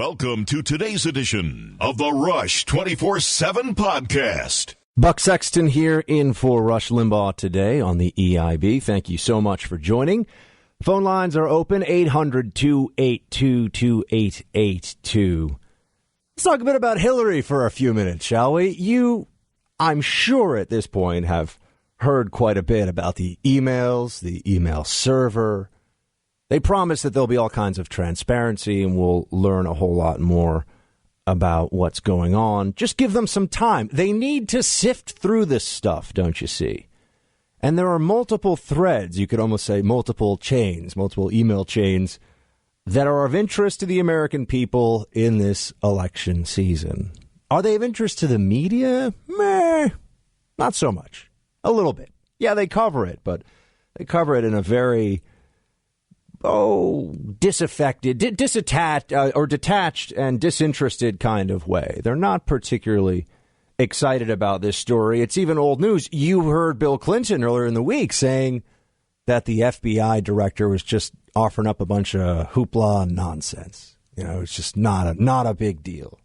Welcome to today's edition of the Rush 24/7 podcast. Buck Sexton here in for Rush Limbaugh today on the EIB. Thank you so much for joining. Phone lines are open, 800-282-2882. Let's talk a bit about Hillary for a few minutes, shall we? You, I'm sure at this point, have heard quite a bit about the emails, the email server. They promise that there'll be all kinds of transparency and we'll learn a whole lot more about what's going on. Just give them some time. They need to sift through this stuff, don't you see? And there are multiple threads, you could almost say multiple chains, multiple email chains that are of interest to the American people in this election season. Are they of interest to the media? Meh, not so much. A little bit. Yeah, they cover it, but they cover it in a very disaffected, disattached, or detached and disinterested kind of way. They're not particularly excited about this story. It's even old news. You heard Bill Clinton earlier in the week saying that the FBI director was just offering up a bunch of hoopla and nonsense. You know, it's just not a big deal.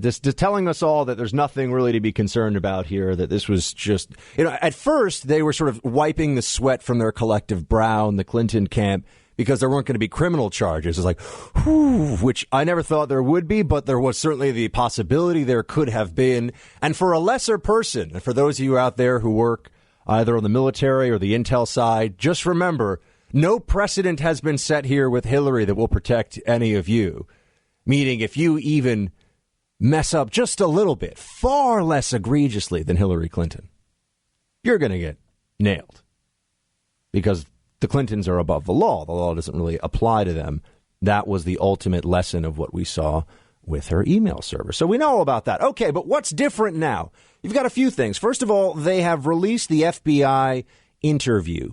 Just telling us all that there's nothing really to be concerned about here, that this was just, at first they were sort of wiping the sweat from their collective brow in the Clinton camp because there weren't going to be criminal charges. It's like, whew, which I never thought there would be, but there was certainly the possibility there could have been. And for a lesser person, and for those of you out there who work either on the military or the intel side, just remember, no precedent has been set here with Hillary that will protect any of you. Meaning if you even mess up just a little bit, far less egregiously than Hillary Clinton, you're going to get nailed because the Clintons are above the law. The law doesn't really apply to them. That was the ultimate lesson of what we saw with her email server. So we know all about that. Okay, but what's different now? You've got a few things. First of all, they have released the FBI interview.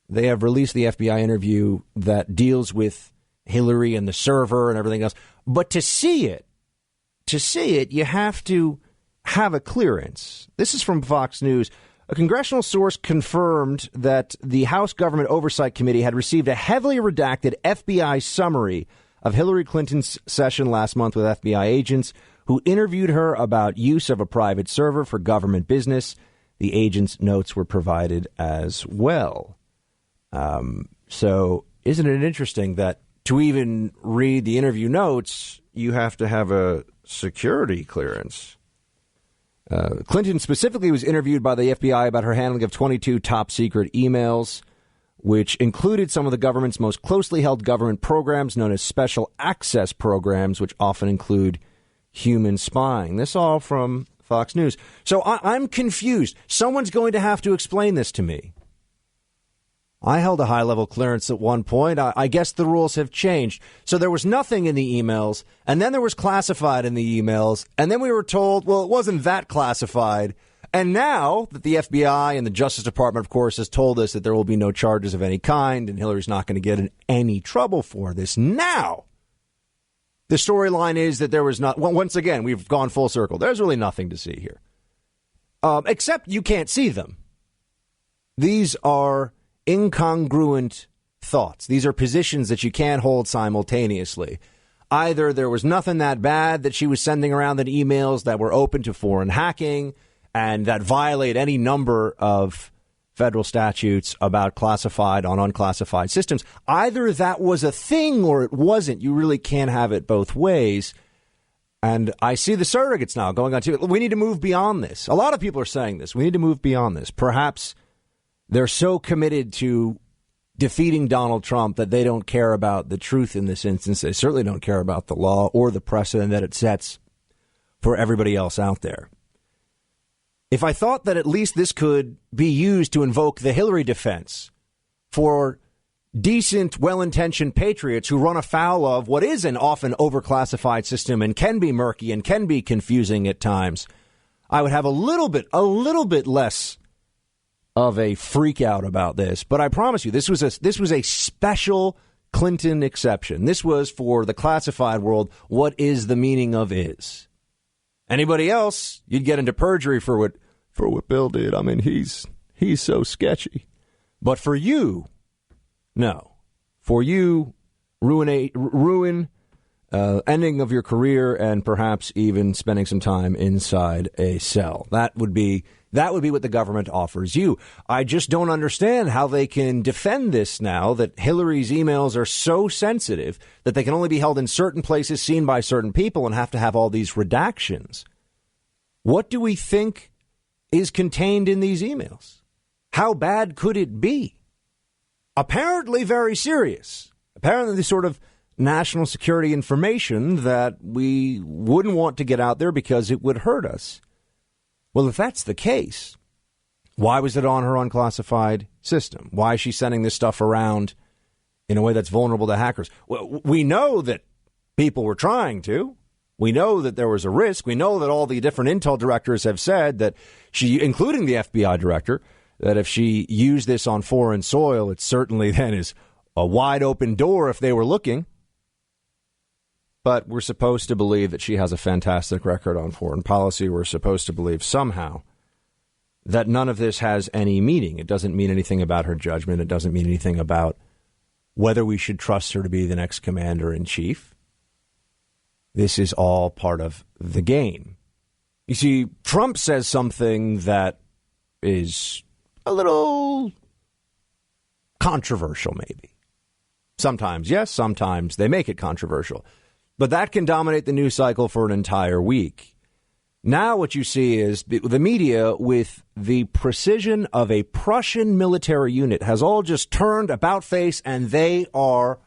They have released the FBI interview that deals with Hillary and the server and everything else. But to see it, you have to have a clearance. This is from Fox News. A congressional source confirmed that the House Government Oversight Committee had received a heavily redacted FBI summary of Hillary Clinton's session last month with FBI agents who interviewed her about use of a private server for government business. The agents' notes were provided as well. So isn't it interesting that to even read the interview notes, you have to have a security clearance? Clinton specifically was interviewed by the FBI about her handling of 22 top-secret emails, which included some of the government's most closely held government programs known as special access programs, which often include human spying. This all from Fox News. So I'm confused. Someone's going to have to explain this to me. I held a high-level clearance at one point. I guess the rules have changed. So there was nothing in the emails, and then there was classified in the emails, and then we were told, well, it wasn't that classified. And now that the FBI and the Justice Department, of course, has told us that there will be no charges of any kind, and Hillary's not going to get in any trouble for this. Now, the storyline is that there was not, well, once again, we've gone full circle. There's really nothing to see here. Except you can't see them. These are incongruent thoughts. These are positions that you can't hold simultaneously. Either there was nothing that bad that she was sending around in emails that were open to foreign hacking and that violate any number of federal statutes about classified on unclassified systems. Either that was a thing or it wasn't. You really can't have it both ways. And I see the surrogates now going on TV. We need to move beyond this. A lot of people are saying this. We need to move beyond this. Perhaps they're so committed to defeating Donald Trump that they don't care about the truth in this instance. They certainly don't care about the law or the precedent that it sets for everybody else out there. If I thought that at least this could be used to invoke the Hillary defense for decent, well-intentioned patriots who run afoul of what is an often overclassified system and can be murky and can be confusing at times, I would have a little bit less of a freak out about this. But I promise you, this was a special Clinton exception. This was for the classified world. What is the meaning of is? Anybody else, you'd get into perjury for what Bill did. I mean, he's so sketchy. But for you, no. for you, ruin, ending of your career, and perhaps even spending some time inside a cell. That would be what the government offers you. I just don't understand how they can defend this now that Hillary's emails are so sensitive that they can only be held in certain places, seen by certain people, and have to have all these redactions. What do we think is contained in these emails? How bad could it be? Apparently very serious. Apparently the sort of national security information that we wouldn't want to get out there because it would hurt us. Well, if that's the case, why was it on her unclassified system? Why is she sending this stuff around in a way that's vulnerable to hackers? Well, we know that people were trying to. We know that there was a risk. We know that all the different intel directors have said that she, including the FBI director, that if she used this on foreign soil, it certainly then is a wide open door if they were looking. But we're supposed to believe that she has a fantastic record on foreign policy. We're supposed to believe somehow that none of this has any meaning. It doesn't mean anything about her judgment. It doesn't mean anything about whether we should trust her to be the next commander-in-chief. This is all part of the game. You see, Trump says something that is a little controversial, maybe. Sometimes, yes, sometimes they make it controversial. But that can dominate the news cycle for an entire week. Now what you see is the media, with the precision of a Prussian military unit, has all just turned about face, and they are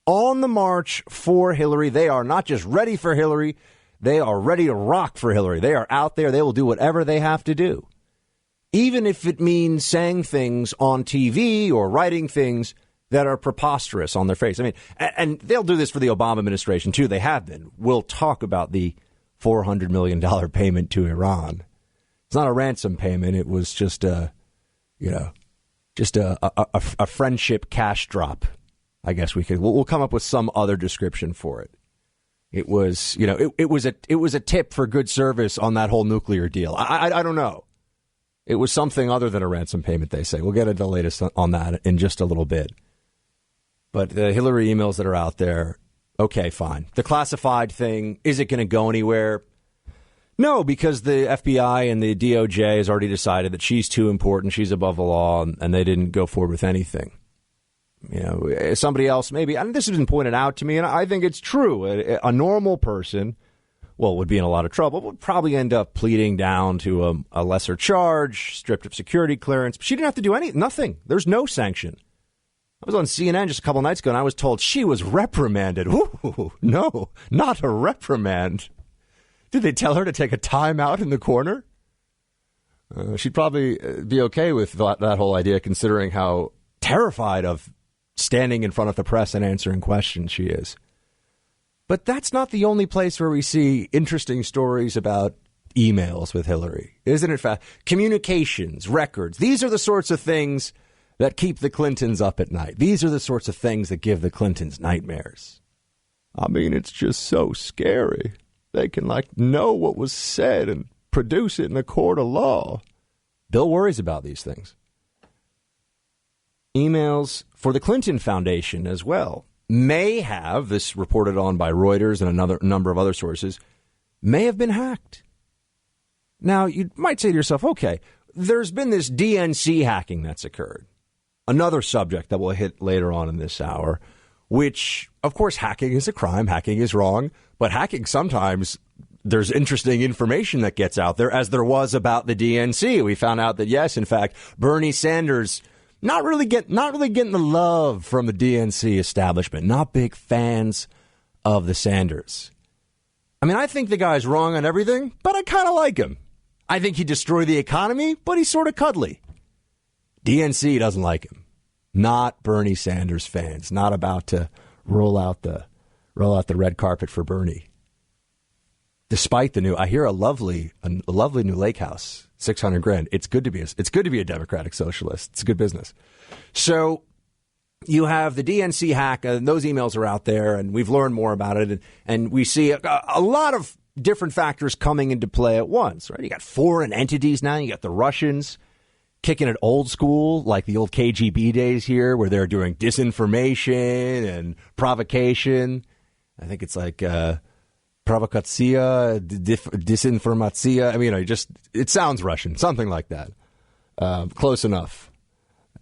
on the march for Hillary. They are not just ready for Hillary. They are ready to rock for Hillary. They are out there. They will do whatever they have to do, even if it means saying things on TV or writing things that are preposterous on their face. I mean, and they'll do this for the Obama administration, too. They have been. We'll talk about the $400 million payment to Iran. It's not a ransom payment. It was just a friendship cash drop. I guess we'll come up with some other description for it. It was, it was a tip for good service on that whole nuclear deal. I don't know. It was something other than a ransom payment, they say. We'll get into the latest on that in just a little bit. But the Hillary emails that are out there, okay, fine. The classified thing, is it going to go anywhere? No, because the FBI and the DOJ has already decided that she's too important, she's above the law, and they didn't go forward with anything. Somebody else maybe, and this has been pointed out to me, and I think it's true. A normal person, would be in a lot of trouble, would probably end up pleading down to a lesser charge, stripped of security clearance. But she didn't have to do nothing. There's no sanction. I was on CNN just a couple nights ago, and I was told she was reprimanded. Ooh, no, not a reprimand. Did they tell her to take a time out in the corner? She'd probably be okay with that whole idea, considering how terrified of standing in front of the press and answering questions she is. But that's not the only place where we see interesting stories about emails with Hillary, isn't it? Communications, records. These are the sorts of things that keep the Clintons up at night. These are the sorts of things that give the Clintons nightmares. I mean, it's just so scary. They can, know what was said and produce it in a court of law. Bill worries about these things. Emails for the Clinton Foundation as well may have, this reported on by Reuters and another number of other sources, may have been hacked. Now, you might say to yourself, okay, there's been this DNC hacking that's occurred. Another subject that we'll hit later on in this hour, which, of course, hacking is a crime. Hacking is wrong. But hacking, sometimes there's interesting information that gets out there, as there was about the DNC. We found out that, yes, in fact, Bernie Sanders not really getting the love from the DNC establishment. Not big fans of the Sanders. I mean, I think the guy's wrong on everything, but I kind of like him. I think he destroyed the economy, but he's sort of cuddly. DNC doesn't like him. Not Bernie Sanders fans. Not about to roll out the red carpet for Bernie. Despite I hear a lovely new lake house, $600,000. It's good to be a Democratic socialist. It's a good business. So you have the DNC hack, and those emails are out there, and we've learned more about it, and we see a lot of different factors coming into play at once. Right? You got foreign entities now. You got the Russians. kicking it old school, like the old KGB days here, where they're doing disinformation and provocation. I think it's like provokacja, disinformacja. I mean, it sounds Russian, something like that. Close enough.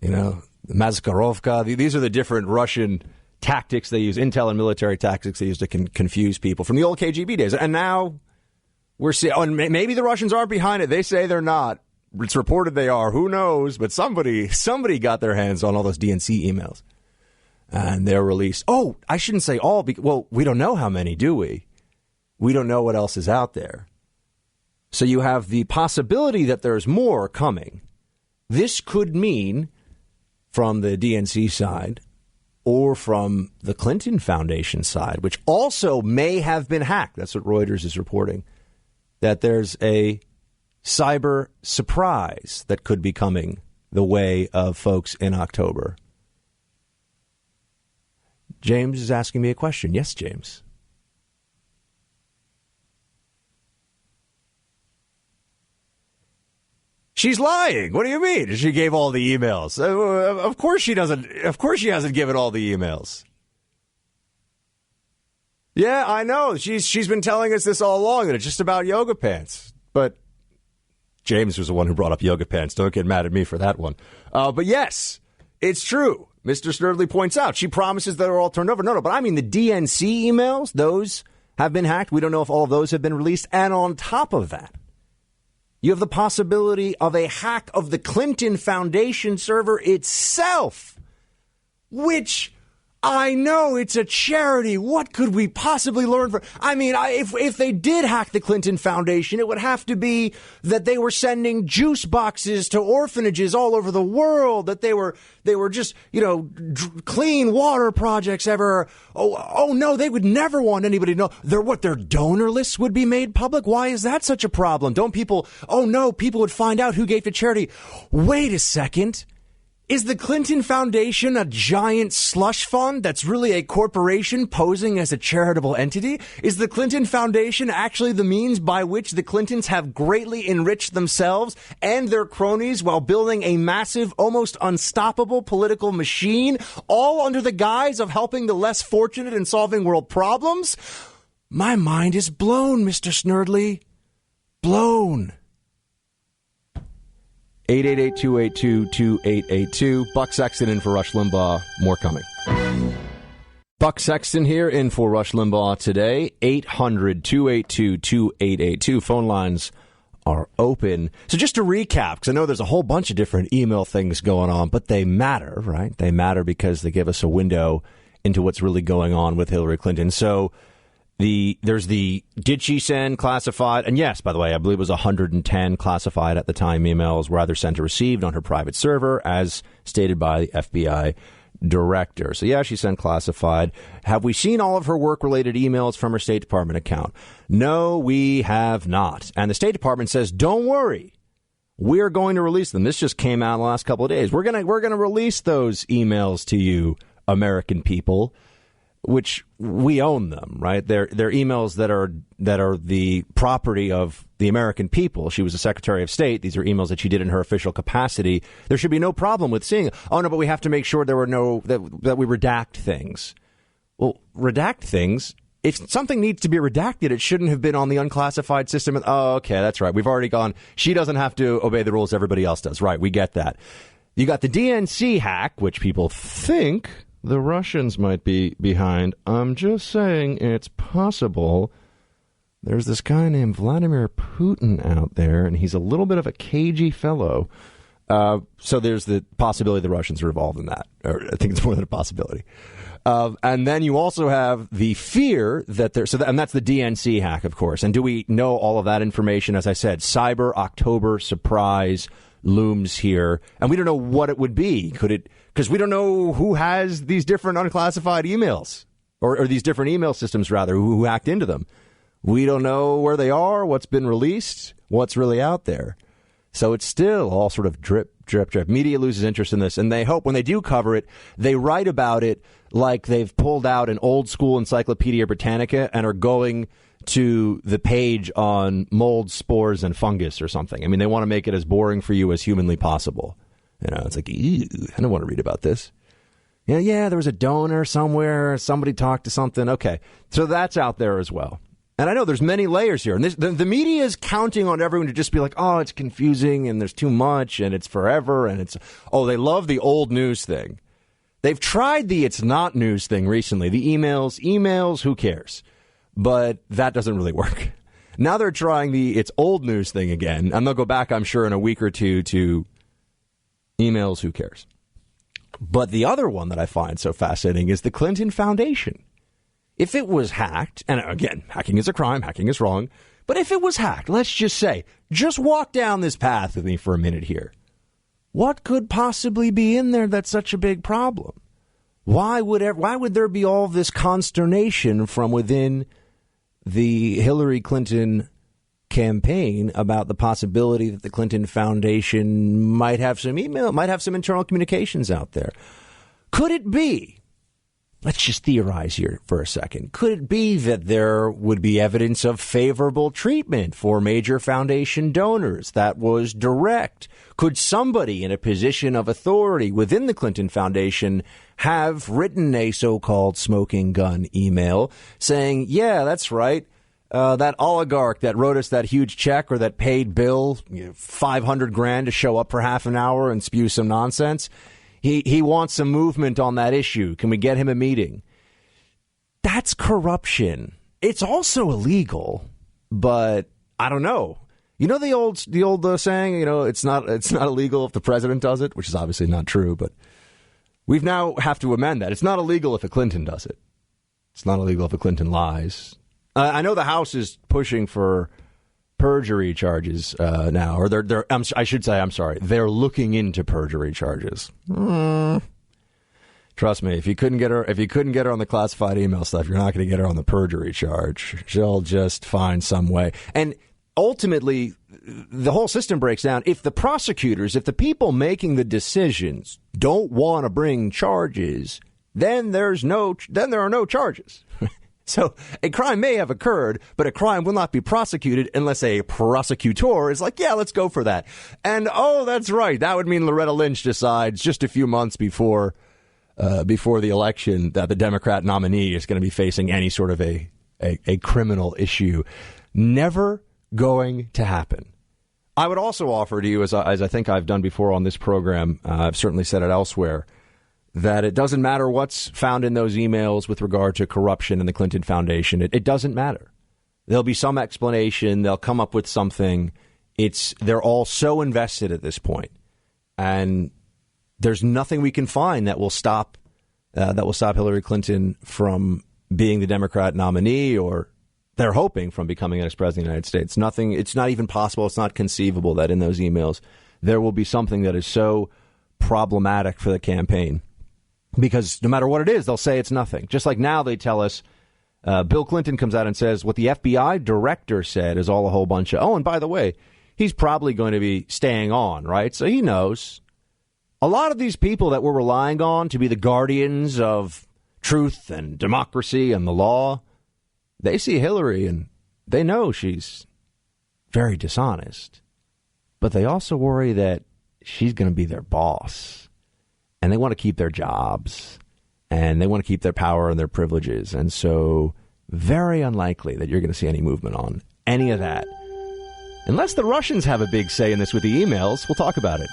Maskarovka. These are the different Russian tactics they use, intel and military tactics they use to confuse people from the old KGB days. And now we're seeing, and maybe the Russians aren't behind it. They say they're not. It's reported they are. Who knows? But somebody got their hands on all those DNC emails. And they're released. Oh, I shouldn't say all. Well, we don't know how many, do we? We don't know what else is out there. So you have the possibility that there's more coming. This could mean, from the DNC side or from the Clinton Foundation side, which also may have been hacked. That's what Reuters is reporting, that there's a cyber surprise that could be coming the way of folks in October. James is asking me a question. Yes, James. She's lying. What do you mean? She gave all the emails. Of course she doesn't. Of course she hasn't given all the emails. Yeah, I know. She's been telling us this all along, that it's just about yoga pants. But James was the one who brought up yoga pants. Don't get mad at me for that one. But yes, it's true. Mr. Snerdley points out she promises that are all turned over. No, but I mean the DNC emails, those have been hacked. We don't know if all of those have been released. And on top of that, you have the possibility of a hack of the Clinton Foundation server itself, which I know it's a charity. What could we possibly learn from? I mean, if they did hack the Clinton Foundation, it would have to be that they were sending juice boxes to orphanages all over the world, that they were just, clean water projects ever. Oh no, they would never want anybody to know. Their donor lists would be made public. Why is that such a problem? People would find out who gave to charity. Wait a second. Is the Clinton Foundation a giant slush fund that's really a corporation posing as a charitable entity? Is the Clinton Foundation actually the means by which the Clintons have greatly enriched themselves and their cronies while building a massive, almost unstoppable political machine, all under the guise of helping the less fortunate and solving world problems? My mind is blown, Mr. Snerdley. Blown. 888-282-2882. Buck Sexton in for Rush Limbaugh. More coming. Buck Sexton here in for Rush Limbaugh today. 800-282-2882. Phone lines are open. So just to recap, because I know there's a whole bunch of different email things going on, but they matter, right? They matter because they give us a window into what's really going on with Hillary Clinton. So there's the did she send classified, and yes, by the way, I believe it was 110 classified at the time emails were either sent or received on her private server, as stated by the FBI director. So yeah, she sent classified. Have we seen all of her work-related emails from her State Department account? No, we have not. And the State Department says, don't worry, we're going to release them. This just came out in the last couple of days. We're gonna release those emails to you, American people, which we own them, right? They're emails that are the property of the American people. She was a Secretary of State. These are emails that she did in her official capacity. There should be no problem with seeing. Oh no, but we have to make sure there were that we redact things. Well, redact things. If something needs to be redacted, it shouldn't have been on the unclassified system. Oh, okay, that's right. We've already gone. She doesn't have to obey the rules everybody else does. Right, we get that. You got the DNC hack, which people think the Russians might be behind. I'm just saying it's possible. There's this guy named Vladimir Putin out there, and he's a little bit of a cagey fellow. So there's the possibility the Russians are involved in that. Or I think it's more than a possibility. And then you also have the fear that and that's the DNC hack, of course. And do we know all of that information? As I said, Cyber October surprise looms here, and we don't know what it would be. Could it? Because we don't know who has these different unclassified emails, or these different email systems, rather, who hacked into them. We don't know where they are, what's been released, what's really out there. So it's still all sort of drip, drip, drip. Media loses interest in this, and they hope when they do cover it, they write about it like they've pulled out an old school Encyclopedia Britannica and are going to the page on mold, spores, and fungus or something. I mean, they want to make it as boring for you as humanly possible. It's like, ew, I don't want to read about this. Yeah, there was a donor somewhere. Somebody talked to something. Okay, so that's out there as well. And I know there's many layers here. And the media is counting on everyone to just be like, oh, it's confusing and there's too much and it's forever. And they love the old news thing. They've tried the it's not news thing recently. The emails, who cares? But that doesn't really work. Now they're trying the it's old news thing again. And they'll go back, I'm sure, in a week or two to emails, who cares? But the other one that I find so fascinating is the Clinton Foundation. If it was hacked, and again, hacking is a crime, hacking is wrong, but if it was hacked, let's just say, just walk down this path with me for a minute here. What could possibly be in there that's such a big problem? Why would there be all this consternation from within the Hillary Clinton campaign about the possibility that the Clinton Foundation might have some internal communications out there? Could it be, let's just theorize here for a second, could it be that there would be evidence of favorable treatment for major foundation donors that was direct? Could somebody in a position of authority within the Clinton Foundation have written a so-called smoking gun email saying, yeah, that's right, that oligarch that wrote us that huge check or that paid Bill $500,000 to show up for half an hour and spew some nonsense, he wants some movement on that issue. Can we get him a meeting? That's corruption. It's also illegal, but I don't know. You know the old saying, it's not illegal if the president does it, which is obviously not true, but we've now have to amend that. It's not illegal if a Clinton does it. It's not illegal if a Clinton lies. I know the House is pushing for perjury charges now, or they're looking into perjury charges. Trust me, if you couldn't get her on the classified email stuff, you're not going to get her on the perjury charge. She'll just find some way. And ultimately, the whole system breaks down. If the prosecutors, if the people making the decisions don't want to bring charges, then there are no charges. So a crime may have occurred, but a crime will not be prosecuted unless a prosecutor is like, yeah, let's go for that. And, oh, that's right. That would mean Loretta Lynch decides just a few months before the election that the Democrat nominee is going to be facing any sort of a criminal issue. Never going to happen. I would also offer to you, as I think I've done before on this program, I've certainly said it elsewhere, that it doesn't matter what's found in those emails with regard to corruption in the Clinton Foundation. It doesn't matter. There'll be some explanation. They'll come up with something. They're all so invested at this point, and there's nothing we can find that will stop Hillary Clinton from being the Democrat nominee, or they're hoping from becoming next president of the United States. Nothing. It's not even possible. It's not conceivable that in those emails there will be something that is so problematic for the campaign. Because no matter what it is, they'll say it's nothing. Just like now they tell us, Bill Clinton comes out and says what the FBI director said is all a whole bunch of, oh, and by the way, he's probably going to be staying on, right? So he knows. A lot of these people that we're relying on to be the guardians of truth and democracy and the law, they see Hillary and they know she's very dishonest. But they also worry that she's going to be their boss. And they want to keep their jobs, and they want to keep their power and their privileges. And so very unlikely that you're going to see any movement on any of that. Unless the Russians have a big say in this with the emails. We'll talk about it.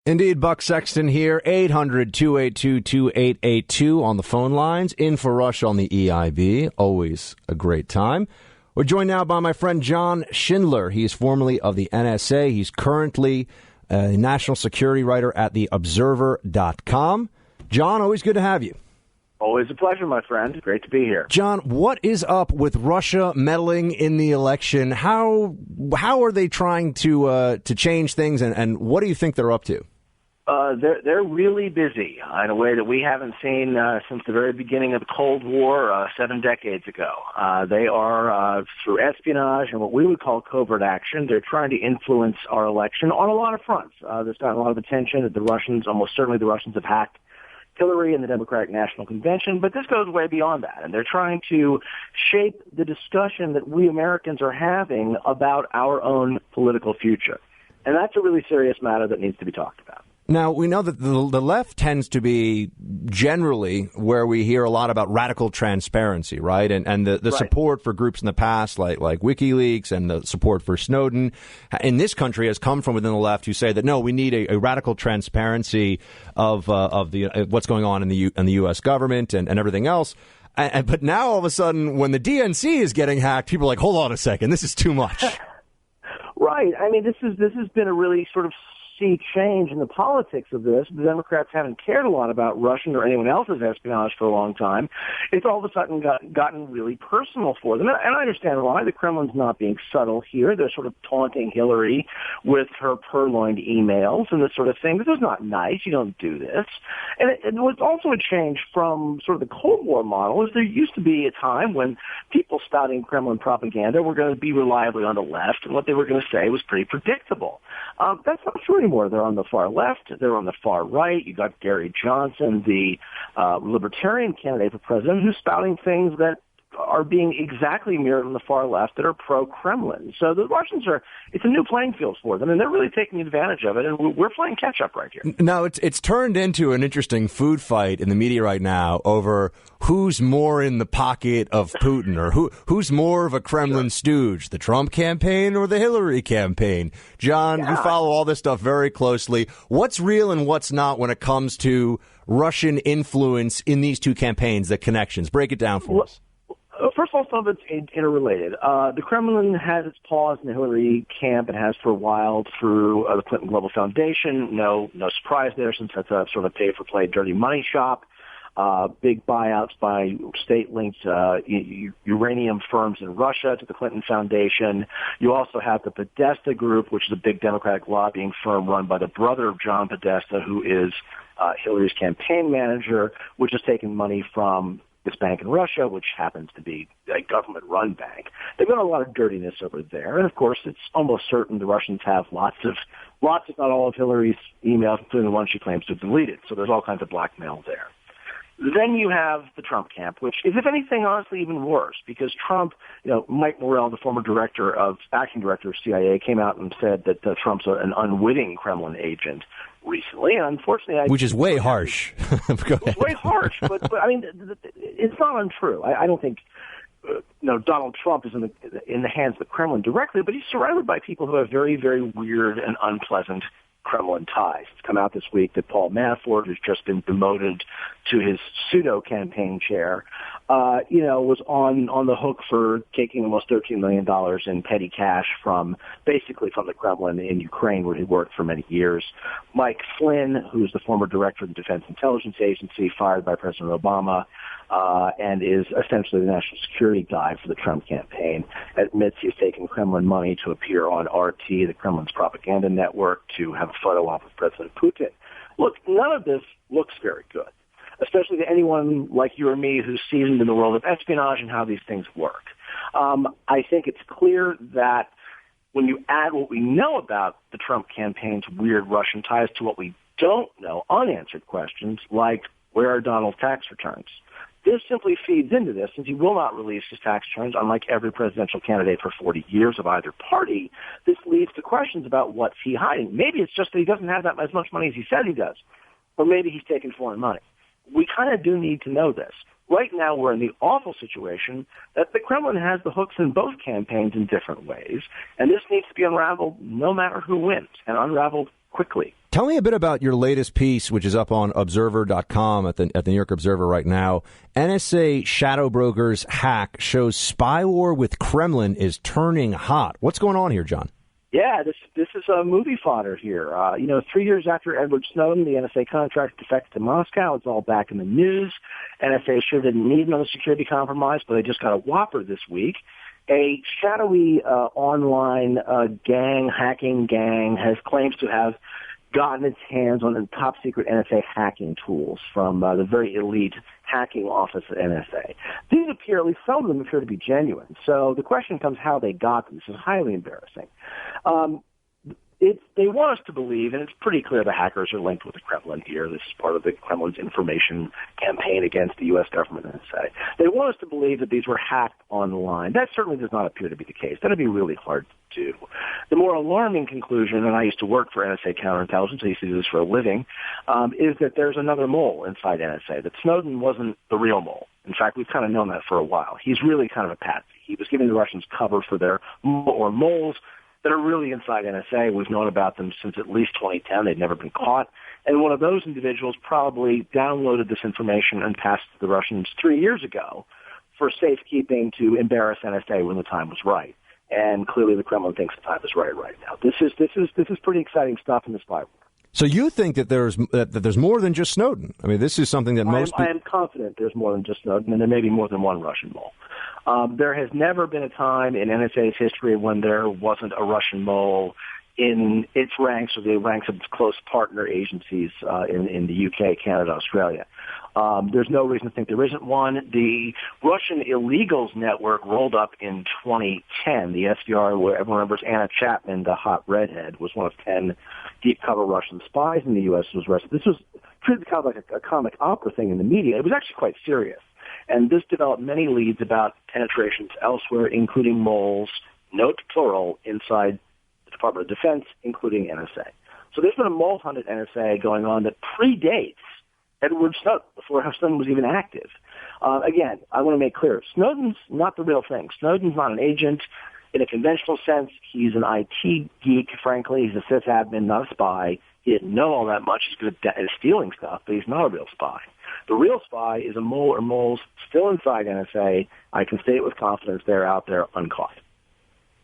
Indeed, Buck Sexton here, 800-282-2882 on the phone lines. In for Rush on the EIB. Always a great time. We're joined now by my friend John Schindler. He is formerly of the NSA. He's currently a national security writer at theobserver.com. John, always good to have you. Always a pleasure, my friend. Great to be here. John, what is up with Russia meddling in the election? How are they trying to change things, and what do you think they're up to? They're really busy in a way that we haven't seen since the very beginning of the Cold War 7 decades ago. They are, through espionage and what we would call covert action, they're trying to influence our election on a lot of fronts. There's gotten a lot of attention that the Russians, almost certainly the Russians, have hacked Hillary and the Democratic National Convention, but this goes way beyond that. And they're trying to shape the discussion that we Americans are having about our own political future. And that's a really serious matter that needs to be talked about. Now, we know that the left tends to be generally where we hear a lot about radical transparency, right? And the right. support for groups in the past like WikiLeaks and the support for Snowden in this country has come from within the left who say that, no, we need a radical transparency of the what's going on in the U.S. government and everything else. But now, all of a sudden, when the DNC is getting hacked, people are like, hold on a second, this is too much. Right. I mean, this has been a really sort of sea change in the politics of this. The Democrats haven't cared a lot about Russian or anyone else's espionage for a long time. It's all of a sudden gotten really personal for them. And I understand why. The Kremlin's not being subtle here. They're sort of taunting Hillary with her purloined emails and this sort of thing. This is not nice. You don't do this. And it was also a change from sort of the Cold War model. Is there used to be a time when people spouting Kremlin propaganda were going to be reliably on the left, and what they were going to say was pretty predictable. That's not true anymore. They're on the far left. They're on the far right. You got Gary Johnson, the libertarian candidate for president, who's spouting things that are being exactly mirrored on the far left that are pro-Kremlin. So the Russians it's a new playing field for them, and they're really taking advantage of it, and we're playing catch-up right here. Now, it's turned into an interesting food fight in the media right now over who's more in the pocket of Putin, or who's more of a Kremlin stooge, the Trump campaign or the Hillary campaign. John, you follow all this stuff very closely. What's real and what's not when it comes to Russian influence in these two campaigns, the connections? Break it down for us. First of all, some of it's interrelated. The Kremlin has its paws in the Hillary camp and has for a while through the Clinton Global Foundation. No surprise there, since that's a sort of pay-for-play dirty money shop. Big buyouts by state-linked uranium firms in Russia to the Clinton Foundation. You also have the Podesta Group, which is a big Democratic lobbying firm run by the brother of John Podesta, who is Hillary's campaign manager, which has taken money from this bank in Russia, which happens to be a government-run bank. They've got a lot of dirtiness over there. And, of course, it's almost certain the Russians have lots, if not all of Hillary's emails, including the ones she claims to have deleted. So there's all kinds of blackmail there. Then you have the Trump camp, which is, if anything, honestly even worse, because Trump, Mike Morell, the former acting director of CIA, came out and said that Trump's an unwitting Kremlin agent recently, and unfortunately, which is way harsh. It's way harsh, but I mean, it's not untrue. I don't think Donald Trump is in the hands of the Kremlin directly, but he's surrounded by people who have very, very weird and unpleasant Kremlin ties. It's come out this week that Paul Manafort, who's just been demoted to his pseudo-campaign chair, was on the hook for taking almost $13 million in petty cash from the Kremlin in Ukraine, where he worked for many years. Mike Flynn, who's the former director of the Defense Intelligence Agency, fired by President Obama, and is essentially the national security guy for the Trump campaign, admits he's taken Kremlin money to appear on RT, the Kremlin's propaganda network, to have a photo op with President Putin. Look, none of this looks very good, especially to anyone like you or me who's seasoned in the world of espionage and how these things work. I think it's clear that when you add what we know about the Trump campaign's weird Russian ties to what we don't know, unanswered questions like, where are Donald's tax returns? This simply feeds into this, since he will not release his tax returns, unlike every presidential candidate for 40 years of either party. This leads to questions about what's he hiding. Maybe it's just that he doesn't have that as much money as he said he does, or maybe he's taking foreign money. We kind of do need to know this. Right now, we're in the awful situation that the Kremlin has the hooks in both campaigns in different ways, and this needs to be unraveled no matter who wins, and unraveled quickly. Tell me a bit about your latest piece, which is up on Observer.com at the New York Observer right now. NSA shadow brokers hack shows spy war with Kremlin is turning hot. What's going on here, John? Yeah, this is a movie fodder here. 3 years after Edward Snowden, the NSA contract defected to Moscow. It's all back in the news. NSA sure didn't need another security compromise, but they just got a whopper this week. A shadowy online hacking gang claims to have gotten its hands on the top secret NSA hacking tools from the very elite hacking office at NSA. These appear, at least some of them appear to be genuine. So the question comes how they got them. This is highly embarrassing. they want us to believe, and it's pretty clear the hackers are linked with the Kremlin here. This is part of the Kremlin's information campaign against the U.S. government and NSA. They want us to believe that these were hacked online. That certainly does not appear to be the case. That would be really hard to do. The more alarming conclusion, and I used to work for NSA counterintelligence, I used to do this for a living, is that there's another mole inside NSA, that Snowden wasn't the real mole. In fact, we've kind of known that for a while. He's really kind of a patsy. He was giving the Russians cover for their moles that are really inside NSA. We've known about them since at least 2010. They'd never been caught. And one of those individuals probably downloaded this information and passed it to the Russians 3 years ago for safekeeping to embarrass NSA when the time was right. And clearly the Kremlin thinks the time is right now. This is pretty exciting stuff in the spy war. So you think that there's more than just Snowden? I mean, this is something that I am confident there's more than just Snowden, and there may be more than one Russian mole. There has never been a time in NSA's history when there wasn't a Russian mole in its ranks or the ranks of its close partner agencies in the UK, Canada, Australia. There's no reason to think there isn't one. The Russian illegals network rolled up in 2010. The SVR, where everyone remembers Anna Chapman, the hot redhead, was one of 10 deep-cover Russian spies in the U.S. who was arrested. This was treated kind of like a comic opera thing in the media. It was actually quite serious. And this developed many leads about penetrations elsewhere, including moles, note plural, inside the Department of Defense, including NSA. So there's been a mole hunt at NSA going on that predates Edward Snowden, before Snowden was even active. Again, I want to make clear, Snowden's not the real thing. Snowden's not an agent in a conventional sense. He's an IT geek, frankly. He's a sysadmin, not a spy. He didn't know all that much. He's good at stealing stuff, but he's not a real spy. The real spy is a mole or moles still inside NSA. I can say it with confidence they're out there uncaught.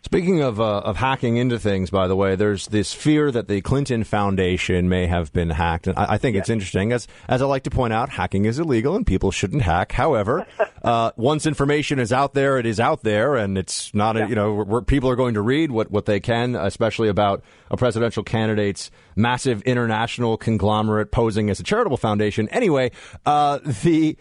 Speaking of hacking into things, by the way, there's this fear that the Clinton Foundation may have been hacked. And I think it's interesting. As I like to point out, hacking is illegal and people shouldn't hack. However, once information is out there, it is out there. And it's not, where people are going to read what they can, especially about a presidential candidate's massive international conglomerate posing as a charitable foundation. Anyway, the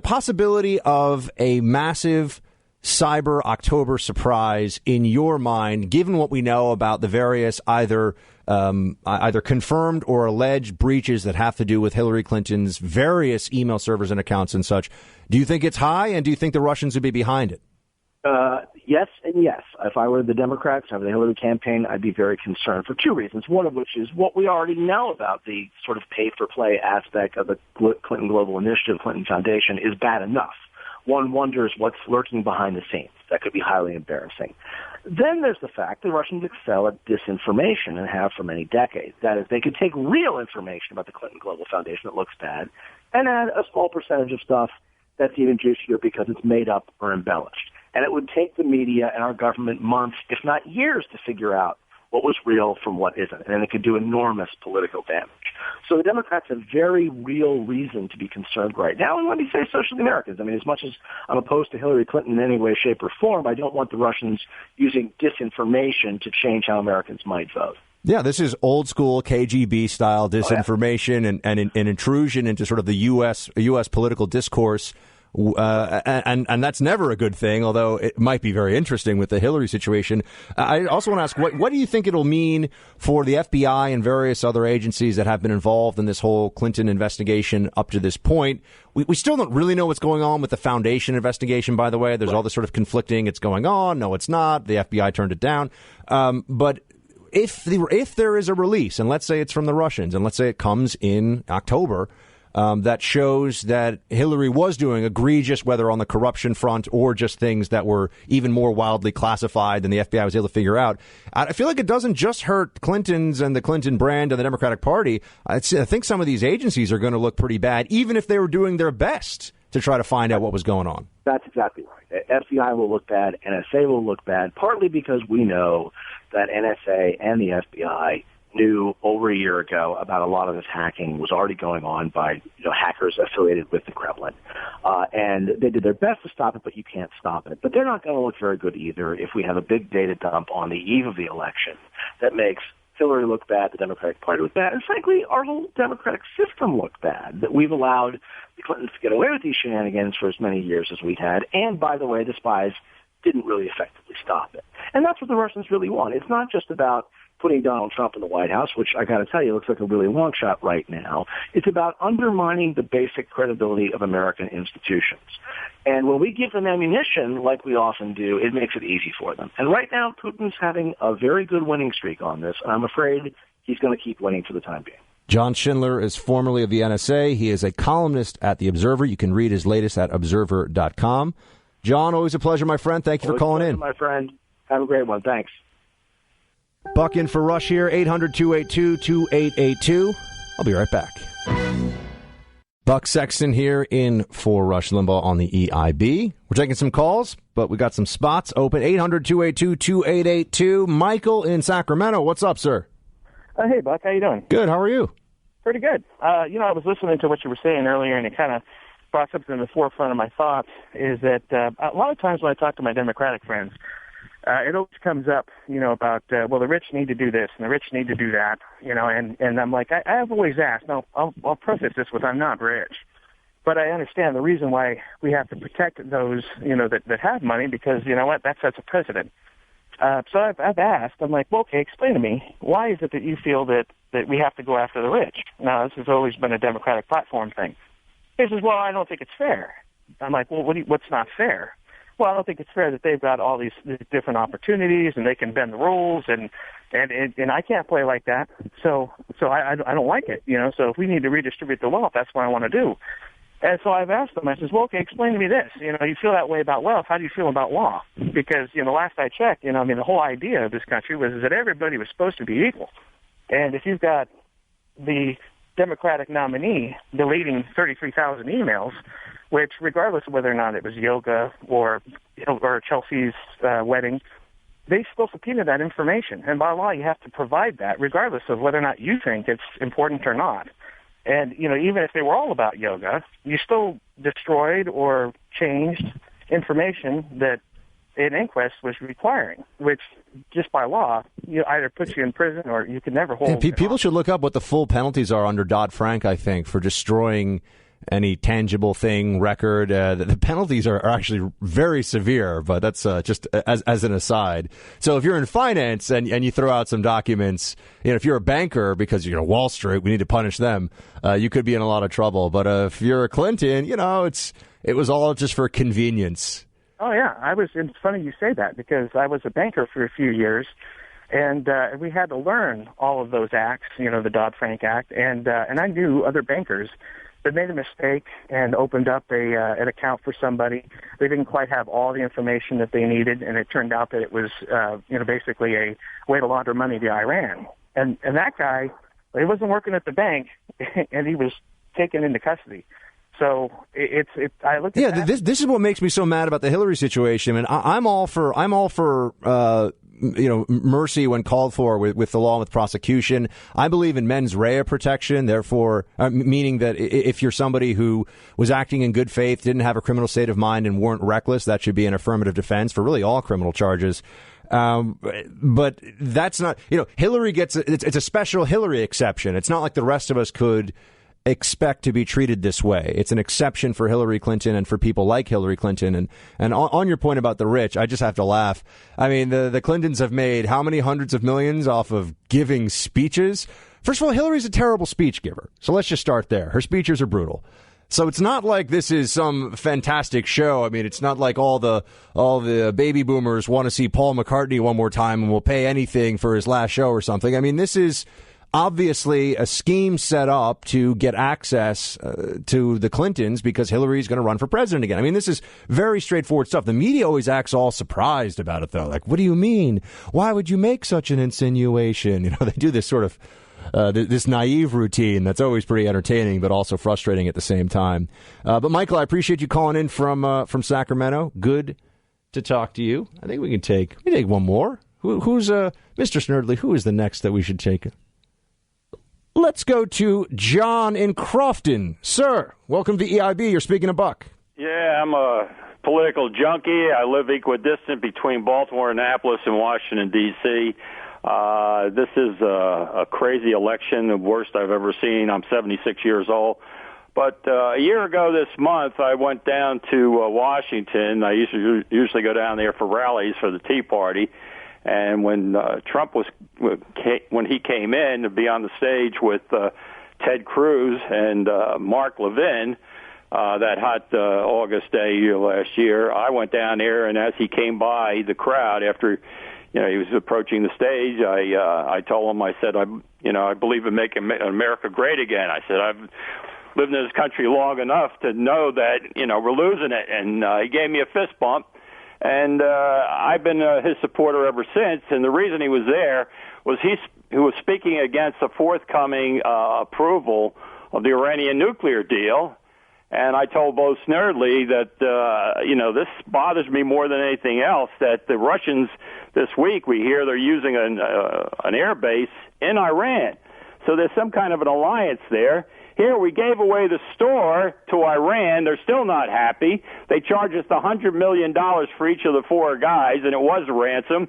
possibility of a massive Cyber October surprise in your mind, given what we know about the various either confirmed or alleged breaches that have to do with Hillary Clinton's various email servers and accounts and such? Do you think it's high, and do you think the Russians would be behind it? Yes and yes. If I were the Democrats, or the Hillary campaign, I'd be very concerned for two reasons. One of which is what we already know about the sort of pay-for-play aspect of the Clinton Global Initiative, Clinton Foundation, is bad enough. One wonders what's lurking behind the scenes. That could be highly embarrassing. Then there's the fact the Russians excel at disinformation and have for many decades. That is, they could take real information about the Clinton Global Foundation that looks bad and add a small percentage of stuff that's even juicier because it's made up or embellished. And it would take the media and our government months, if not years, to figure out what was real from what isn't. And it could do enormous political damage. So the Democrats have very real reason to be concerned right now. And let me say so should the Americans. I mean, as much as I'm opposed to Hillary Clinton in any way, shape, or form, I don't want the Russians using disinformation to change how Americans might vote. Yeah, this is old school KGB style disinformation and an intrusion into sort of the U.S. political discourse. And that's never a good thing, although it might be very interesting with the Hillary situation. I also want to ask, what do you think it'll mean for the FBI and various other agencies that have been involved in this whole Clinton investigation up to this point? We still don't really know what's going on with the foundation investigation, by the way. There's all this sort of conflicting, it's going on, no, it's not. The FBI turned it down. But if there is a release, and let's say it's from the Russians, and let's say it comes in October, that shows that Hillary was doing egregious, whether on the corruption front or just things that were even more wildly classified than the FBI was able to figure out. I feel like it doesn't just hurt Clintons and the Clinton brand and the Democratic Party. I think some of these agencies are going to look pretty bad, even if they were doing their best to try to find out what was going on. That's exactly right. FBI will look bad. NSA will look bad, partly because we know that NSA and the FBI knew over a year ago about a lot of this hacking was already going on by hackers affiliated with the Kremlin. And they did their best to stop it, but you can't stop it. But they're not going to look very good either if we have a big data dump on the eve of the election that makes Hillary look bad, the Democratic Party look bad, and frankly, our whole democratic system look bad, that we've allowed the Clintons to get away with these shenanigans for as many years as we had. And by the way, the spies didn't really effectively stop it. And that's what the Russians really want. It's not just about putting Donald Trump in the White House, which I got to tell you looks like a really long shot right now. It's about undermining the basic credibility of American institutions. And when we give them ammunition, like we often do, it makes it easy for them. And right now, Putin's having a very good winning streak on this, and I'm afraid he's going to keep winning for the time being. John Schindler is formerly of the NSA. He is a columnist at The Observer. You can read his latest at observer.com. John, always a pleasure, my friend. Thank you for calling in. My friend. Have a great one. Thanks. Buck in for Rush here, 800-282-2882. I'll be right back. Buck Sexton here in for Rush Limbaugh on the EIB. We're taking some calls, but we got some spots open. 800-282-2882. Michael in Sacramento. What's up, sir? Hey, Buck. How you doing? Good. How are you? Pretty good. I was listening to what you were saying earlier, and it kind of brought something to the forefront of my thoughts, is that a lot of times when I talk to my Democratic friends, it always comes up, about, well, the rich need to do this and the rich need to do that, and I'm like, I have always asked. Now, I'll preface this with I'm not rich, but I understand the reason why we have to protect those, that have money, because, you know what, that sets a precedent. So I've asked, I'm like, well, okay, explain to me, why is it that you feel that we have to go after the rich? Now, this has always been a Democratic platform thing. He says, well, I don't think it's fair. I'm like, well, what's not fair? Well, I don't think it's fair that they've got all these different opportunities and they can bend the rules, and I can't play like that. So I don't like it, So if we need to redistribute the wealth, that's what I want to do. And so I've asked them, I says, well, okay, explain to me this. You feel that way about wealth. How do you feel about law? Because, last I checked, the whole idea of this country was that everybody was supposed to be equal. And if you've got the Democratic nominee deleting 33,000 emails, which, regardless of whether or not it was yoga or Chelsea's wedding, they still subpoena that information. And by law, you have to provide that, regardless of whether or not you think it's important or not. And, even if they were all about yoga, you still destroyed or changed information that an inquest was requiring, which just by law, either puts you in prison or you can never hold. People should look up what the full penalties are under Dodd-Frank, I think, for destroying any tangible thing, record. The penalties are actually very severe, but that's just as an aside. So if you're in finance and you throw out some documents, if you're a banker, because you're Wall Street, we need to punish them, you could be in a lot of trouble. But if you're a Clinton, it was all just for convenience. Oh, yeah. It's funny you say that, because I was a banker for a few years, and we had to learn all of those acts, the Dodd-Frank Act, and I knew other bankers that made a mistake and opened up an account for somebody. They didn't quite have all the information that they needed, and it turned out that it was, basically a way to launder money to Iran. And that guy, he wasn't working at the bank, and he was taken into custody. So I look at that. This is what makes me so mad about the Hillary situation. And I'm all for mercy when called for with the law and with prosecution. I believe in mens rea protection, therefore, meaning that if you're somebody who was acting in good faith, didn't have a criminal state of mind, and weren't reckless, that should be an affirmative defense for really all criminal charges. But that's not, Hillary it's a special Hillary exception. It's not like the rest of us could expect to be treated this way. It's an exception for Hillary Clinton and for people like Hillary Clinton. And on your point about the rich, I just have to laugh. I mean, the Clintons have made how many hundreds of millions off of giving speeches? First of all, Hillary's a terrible speech giver. So let's just start there. Her speeches are brutal. So it's not like this is some fantastic show. I mean, it's not like all the baby boomers want to see Paul McCartney one more time and will pay anything for his last show or something. I mean, this is obviously a scheme set up to get access to the Clintons because Hillary's going to run for president again. I mean, this is very straightforward stuff. The media always acts all surprised about it, though. Like, what do you mean? Why would you make such an insinuation? They do this sort of this naive routine that's always pretty entertaining, but also frustrating at the same time. But Michael, I appreciate you calling in from Sacramento. Good to talk to you. I think we can take one more. Who's Mr. Snerdley? Who is the next that we should take? Let's go to John in Crofton. Sir, welcome to EIB. You're speaking to Buck. Yeah, I'm a political junkie. I live equidistant between Baltimore, Annapolis, and Washington, D.C. This is a crazy election, the worst I've ever seen. I'm 76 years old. But a year ago this month, I went down to Washington. I usually go down there for rallies for the Tea Party. And when Trump when he came in to be on the stage with Ted Cruz and Mark Levin, that hot August day last year, I went down there, and as he came by the crowd after he was approaching the stage, I told him, I said, I believe in making America great again. I said, I've lived in this country long enough to know that we're losing it, and he gave me a fist bump, and I've been his supporter ever since. And the reason he was there was he was speaking against the forthcoming approval of the Iranian nuclear deal. And I told Bo Snerdley that, this bothers me more than anything else, that the Russians this week, we hear they're using an air base in Iran. So there's some kind of an alliance there. Here, we gave away the store to Iran. They're still not happy. They charged us $100 million for each of the four guys, and it was a ransom.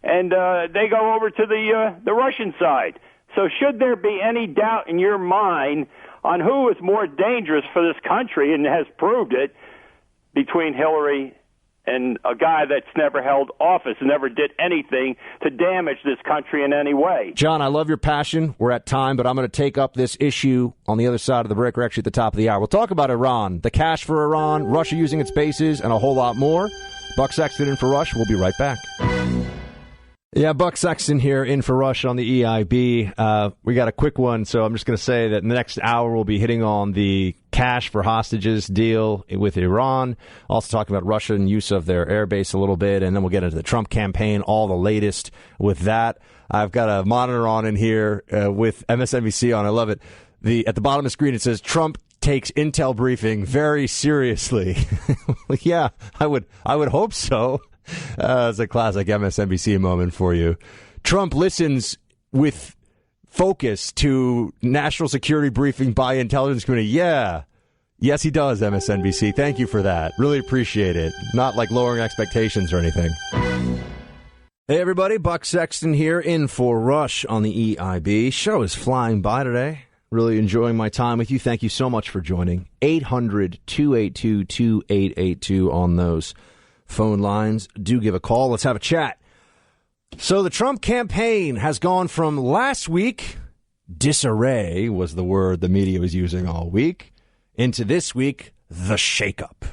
And they go over to the Russian side. So should there be any doubt in your mind on who is more dangerous for this country, and has proved it, between Hillary and a guy that's never held office, never did anything to damage this country in any way? John, I love your passion. We're at time, but I'm going to take up this issue on the other side of the break. We're actually at the top of the hour. We'll talk about Iran, the cash for Iran, Russia using its bases, and a whole lot more. Buck Sexton in for Rush. We'll be right back. Yeah, Buck Sexton here in for Rush on the EIB. We got a quick one, so I'm just going to say that in the next hour we'll be hitting on the cash for hostages deal with Iran. Also talking about Russian use of their airbase a little bit, and then we'll get into the Trump campaign, all the latest with that. I've got a monitor on in here with MSNBC on. I love it. At the bottom of the screen it says, Trump takes intel briefing very seriously. Yeah, I would hope so. It's a classic MSNBC moment for you. Trump listens with focus to national security briefing by intelligence community. Yeah. Yes, he does, MSNBC. Thank you for that. Really appreciate it. Not like lowering expectations or anything. Hey, everybody. Buck Sexton here in for Rush on the EIB. Show is flying by today. Really enjoying my time with you. Thank you so much for joining. 800-282-2882 on those phone lines. Do give a call. Let's have a chat. So the Trump campaign has gone from last week, disarray was the word the media was using all week, into this week, the shakeup.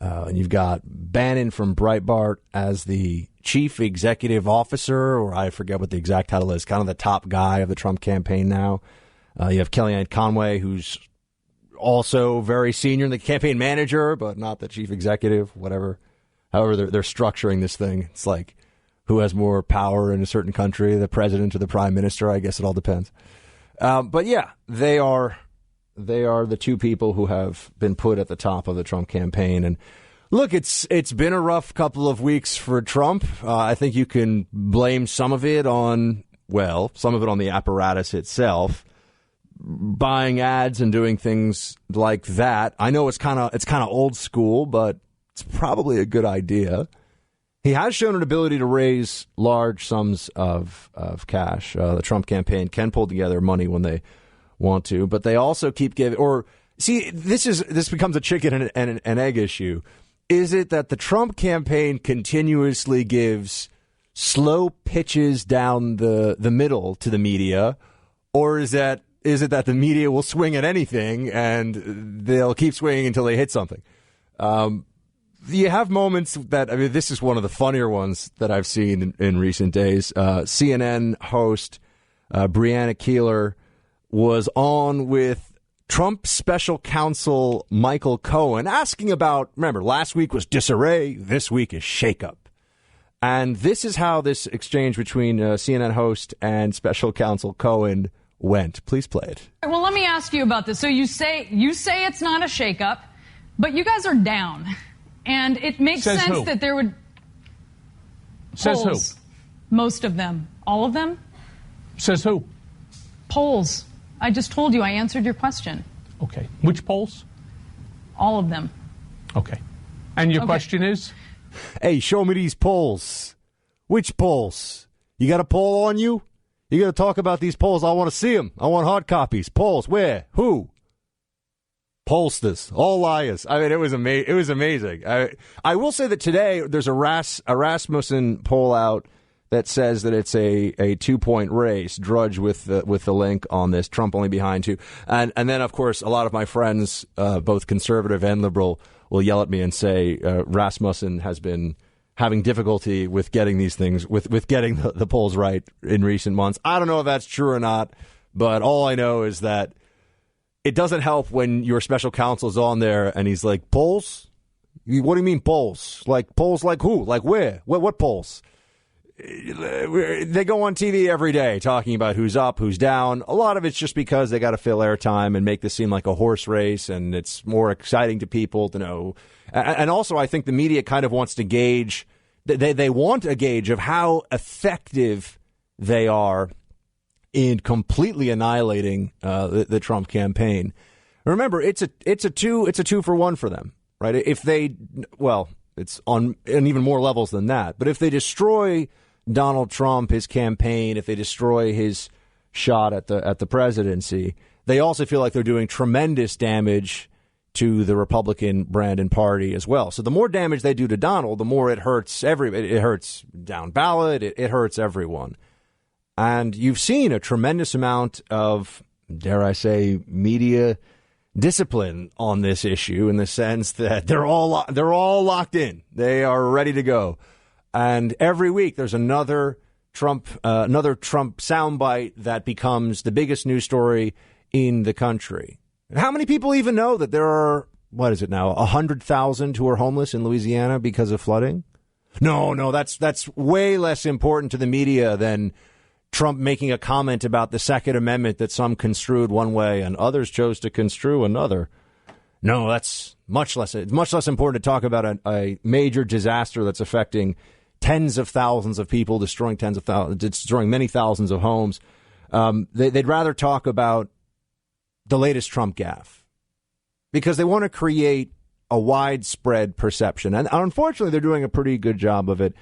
And you've got Bannon from Breitbart as the chief executive officer, or I forget what the exact title is, kind of the top guy of the Trump campaign now. You have Kellyanne Conway, who's also very senior in the campaign manager, but not the chief executive, whatever. However, they're structuring this thing. It's like who has more power in a certain country, the president or the prime minister. I guess it all depends. But yeah, they are the two people who have been put at the top of the Trump campaign. And look, it's been a rough couple of weeks for Trump. I think you can blame some of it on the apparatus itself, buying ads and doing things like that. I know it's kind of old school, but it's probably a good idea. He has shown an ability to raise large sums of cash. The Trump campaign can pull together money when they want to, but they also keep giving. Or see, this becomes a chicken and an egg issue. Is it that the Trump campaign continuously gives slow pitches down the middle to the media, or is it that the media will swing at anything and they'll keep swinging until they hit something? You have moments that, this is one of the funnier ones that I've seen in recent days. CNN host Breanna Keeler was on with Trump special counsel Michael Cohen asking about, remember, last week was disarray, this week is shakeup. And this is how this exchange between CNN host and special counsel Cohen went. Please play it. Well, let me ask you about this. So you say it's not a shakeup, but you guys are down. And it makes sense that there would... Says polls, who? Most of them. All of them? Says who? Polls. I just told you. I answered your question. Okay. Which polls? All of them. Okay. And your question is? Hey, show me these polls. Which polls? You got a poll on you? You got to talk about these polls. I want to see them. I want hard copies. Polls. Where? Who? Pollsters, all liars. It was amazing. I will say that today there's a Rasmussen poll out that says that it's a 2-point race. Drudge with the link on this. Trump only behind 2. And then, of course, a lot of my friends, both conservative and liberal, will yell at me and say Rasmussen has been having difficulty with getting these things, with getting the polls right in recent months. I don't know if that's true or not, but all I know is that it doesn't help when your special counsel's on there and he's like, polls? What do you mean polls? Like polls like who? Like where? What polls? They go on TV every day talking about who's up, who's down. A lot of it's just because they got to fill airtime and make this seem like a horse race, and it's more exciting to people to know. And also, I think the media kind of wants to gauge, they want a gauge of how effective they are in completely annihilating the Trump campaign. Remember, it's a 2-for-1 for them, right? If they, well, it's on even more levels than that. But if they destroy Donald Trump, his campaign, if they destroy his shot at the presidency, they also feel like they're doing tremendous damage to the Republican brand and party as well. So the more damage they do to Donald, the more it hurts it hurts down ballot. It hurts everyone. And you've seen a tremendous amount of, dare I say, media discipline on this issue, in the sense that they're all locked in. They are ready to go. And every week there's another Trump soundbite that becomes the biggest news story in the country. How many people even know that there are, what is it now, 100,000 who are homeless in Louisiana because of flooding? No, that's way less important to the media than Trump making a comment about the Second Amendment that some construed one way and others chose to construe another. No, that's much less important to talk about a major disaster that's affecting tens of thousands of people, destroying many thousands of homes. They'd rather talk about the latest Trump gaffe because they want to create a widespread perception. And unfortunately, they're doing a pretty good job of it,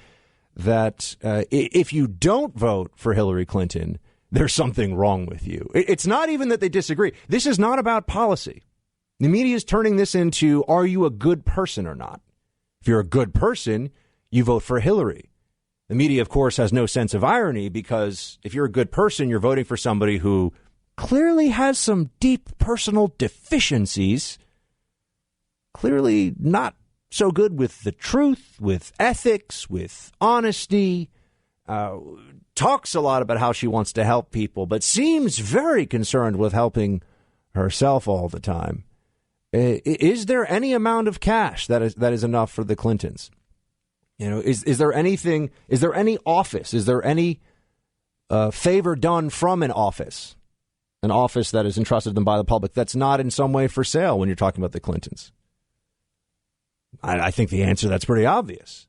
that if you don't vote for Hillary Clinton, there's something wrong with you. It's not even that they disagree. This is not about policy. The media is turning this into, are you a good person or not? If you're a good person, you vote for Hillary. The media, of course, has no sense of irony, because if you're a good person, you're voting for somebody who clearly has some deep personal deficiencies, clearly not so good with the truth, with ethics, with honesty, talks a lot about how she wants to help people, but seems very concerned with helping herself all the time. Is there any amount of cash that is enough for the Clintons? You know, is there anything? Is there any office? Is there any favor done from an office that is entrusted to them by the public that's not in some way for sale when you're talking about the Clintons? I think the answer, that's pretty obvious.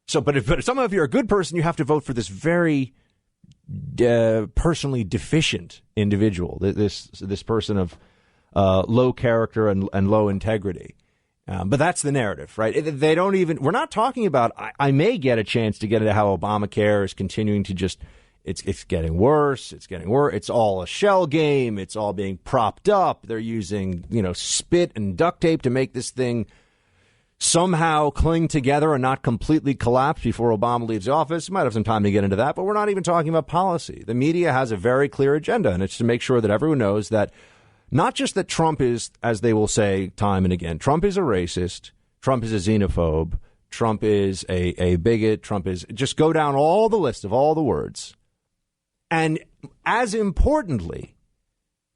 So, but if some of you are a good person, you have to vote for this very personally deficient individual, this person of low character and low integrity. But that's the narrative, right? They don't even, we're not talking about, I may get a chance to get into how Obamacare is continuing to just, it's getting worse. It's getting worse. It's all a shell game. It's all being propped up. They're using, spit and duct tape to make this thing somehow cling together and not completely collapse before Obama leaves office. Might have some time to get into that, but we're not even talking about policy. The media has a very clear agenda, and it's to make sure that everyone knows that not just that Trump is, as they will say time and again, Trump is a racist, Trump is a xenophobe, Trump is a bigot, Trump is, just go down all the list of all the words. And as importantly,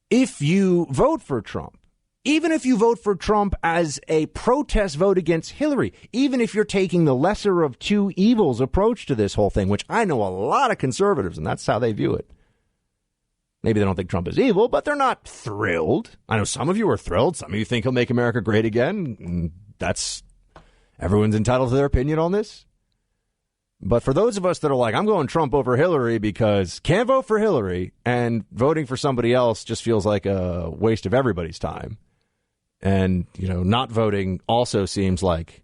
if you vote for Trump, even if you vote for Trump as a protest vote against Hillary, even if you're taking the lesser of two evils approach to this whole thing, which I know a lot of conservatives, and that's how they view it. Maybe they don't think Trump is evil, but they're not thrilled. I know some of you are thrilled. Some of you think he'll make America great again. That's, everyone's entitled to their opinion on this. But for those of us that are like, I'm going Trump over Hillary because can't vote for Hillary, and voting for somebody else just feels like a waste of everybody's time. And, not voting also seems like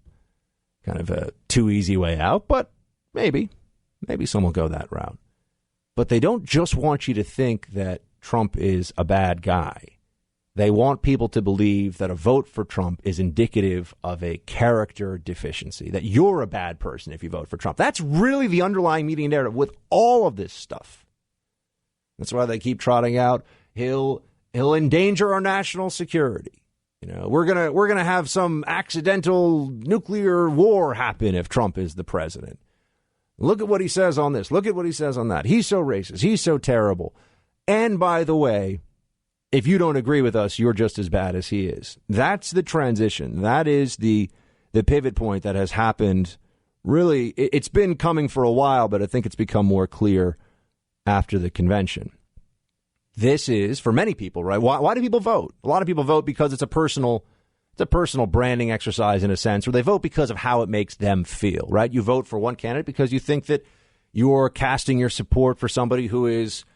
kind of a too easy way out, but maybe some will go that route. But they don't just want you to think that Trump is a bad guy. They want people to believe that a vote for Trump is indicative of a character deficiency, that you're a bad person if you vote for Trump. That's really the underlying media narrative with all of this stuff. That's why they keep trotting out, he'll endanger our national security. You know, we're gonna have some accidental nuclear war happen if Trump is the president. Look at what he says on this. Look at what he says on that. He's so racist. He's so terrible. And by the way, if you don't agree with us, you're just as bad as he is. That's the transition. That is the pivot point that has happened. Really, it's been coming for a while, but I think it's become more clear after the convention. This is, for many people, right? Why do people vote? A lot of people vote because it's a personal branding exercise in a sense, or they vote because of how it makes them feel, right? You vote for one candidate because you think that you're casting your support for somebody who is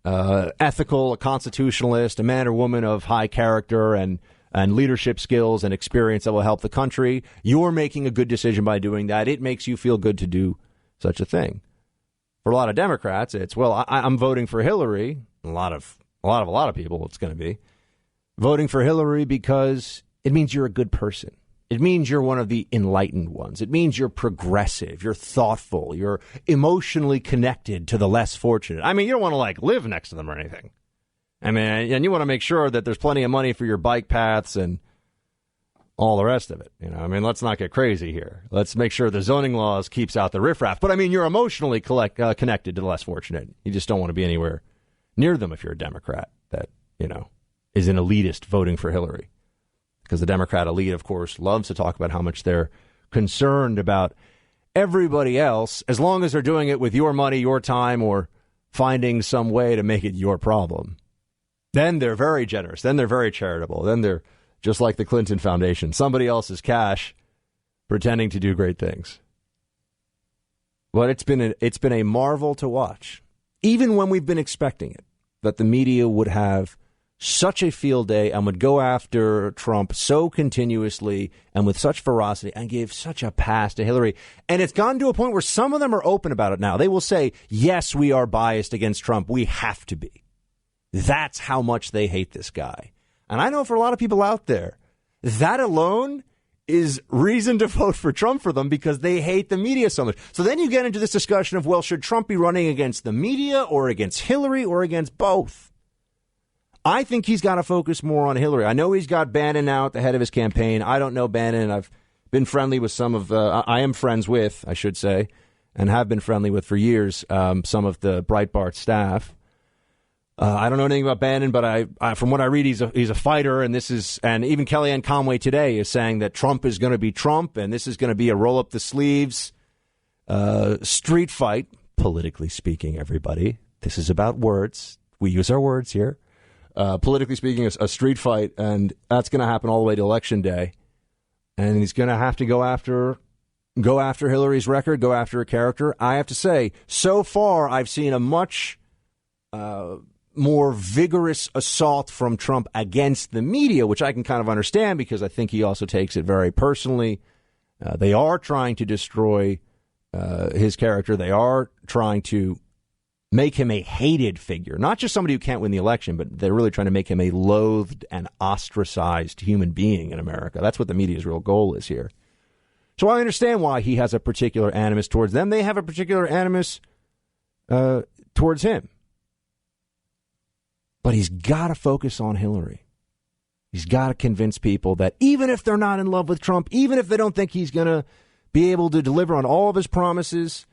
ethical, a constitutionalist, a man or woman of high character and leadership skills and experience that will help the country. You're making a good decision by doing that. It makes you feel good to do such a thing. For a lot of Democrats, it's, well, I'm voting for Hillary. A lot of people, it's going to be voting for Hillary because it means you're a good person. It means you're one of the enlightened ones. It means you're progressive, you're thoughtful, you're emotionally connected to the less fortunate. I mean, you don't want to like live next to them or anything. I mean, and you want to make sure that there's plenty of money for your bike paths and all the rest of it. You know, I mean, let's not get crazy here. Let's make sure the zoning laws keeps out the riffraff. But I mean, you're emotionally connected to the less fortunate. You just don't want to be anywhere near them if you're a Democrat that, you know, is an elitist voting for Hillary. Because the Democrat elite, of course, loves to talk about how much they're concerned about everybody else, as long as they're doing it with your money, your time, or finding some way to make it your problem. Then they're very generous. Then they're very charitable. Then they're just like the Clinton Foundation, somebody else's cash, pretending to do great things. But it's been a marvel to watch, even when we've been expecting it, that the media would have such a field day and would go after Trump so continuously and with such ferocity and give such a pass to Hillary. And it's gotten to a point where some of them are open about it now. They will say, yes, we are biased against Trump. We have to be. That's how much they hate this guy. And I know for a lot of people out there, that alone is reason to vote for Trump for them because they hate the media so much. So then you get into this discussion of, well, should Trump be running against the media or against Hillary or against both? I think he's got to focus more on Hillary. I know he's got Bannon now at the head of his campaign. I don't know Bannon. I've been friendly with some of I am friends with, I should say, and have been friendly with for years, some of the Breitbart staff. I don't know anything about Bannon, but I from what I read, he's a fighter, and even Kellyanne Conway today is saying that Trump is going to be Trump, and this is going to be a roll up the sleeves street fight, politically speaking. Everybody, this is about words. We use our words here. Politically speaking, a street fight, and that's going to happen all the way to Election Day. And he's going to have to go after Hillary's record, go after her character. I have to say, so far, I've seen a much more vigorous assault from Trump against the media, which I can kind of understand because I think he also takes it very personally. They are trying to destroy his character. They are trying to make him a hated figure, not just somebody who can't win the election, but they're really trying to make him a loathed and ostracized human being in America. That's what the media's real goal is here. So I understand why he has a particular animus towards them. They have a particular animus towards him. But he's got to focus on Hillary. He's got to convince people that even if they're not in love with Trump, even if they don't think he's going to be able to deliver on all of his promises,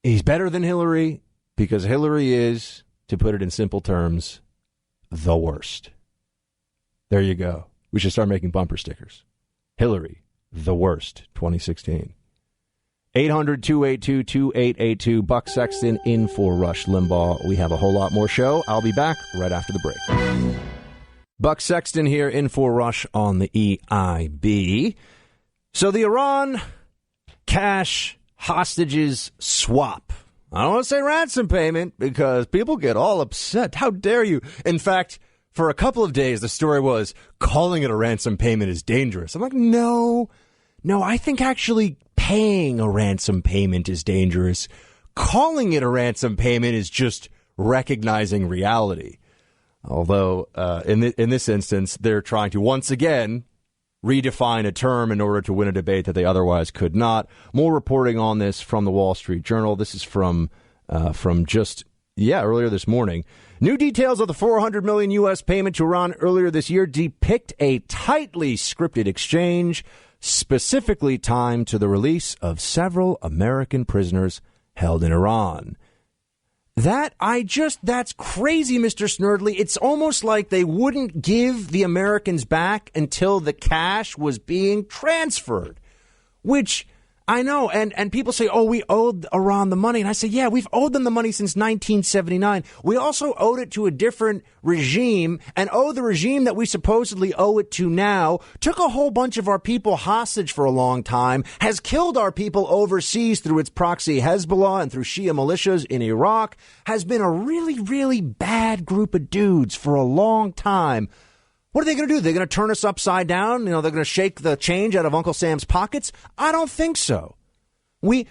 he's better than Hillary. Because Hillary is, to put it in simple terms, the worst. There you go. We should start making bumper stickers. Hillary, the worst, 2016. 800-282-2882. Buck Sexton in for Rush Limbaugh. We have a whole lot more show. I'll be back right after the break. Buck Sexton here in for Rush on the EIB. So the Iran cash hostages swap. I don't want to say ransom payment because people get all upset. How dare you? In fact, for a couple of days, the story was calling it a ransom payment is dangerous. I'm like, no, I think actually paying a ransom payment is dangerous. Calling it a ransom payment is just recognizing reality. Although in this instance, they're trying to once again redefine a term in order to win a debate that they otherwise could not. More reporting on this from the Wall Street Journal. This is from earlier this morning. New details of the $400 million U.S. payment to Iran earlier this year depict a tightly scripted exchange specifically timed to the release of several American prisoners held in Iran. That's crazy, Mr. Snerdley. It's almost like they wouldn't give the Americans back until the cash was being transferred, which I know. And people say, oh, we owed Iran the money. And I say, yeah, we've owed them the money since 1979. We also owed it to a different regime, and the regime that we supposedly owe it to now took a whole bunch of our people hostage for a long time, has killed our people overseas through its proxy Hezbollah and through Shia militias in Iraq, has been a really, really bad group of dudes for a long time. What are they going to do? They're going to turn us upside down? They're going to shake the change out of Uncle Sam's pockets? I don't think so. We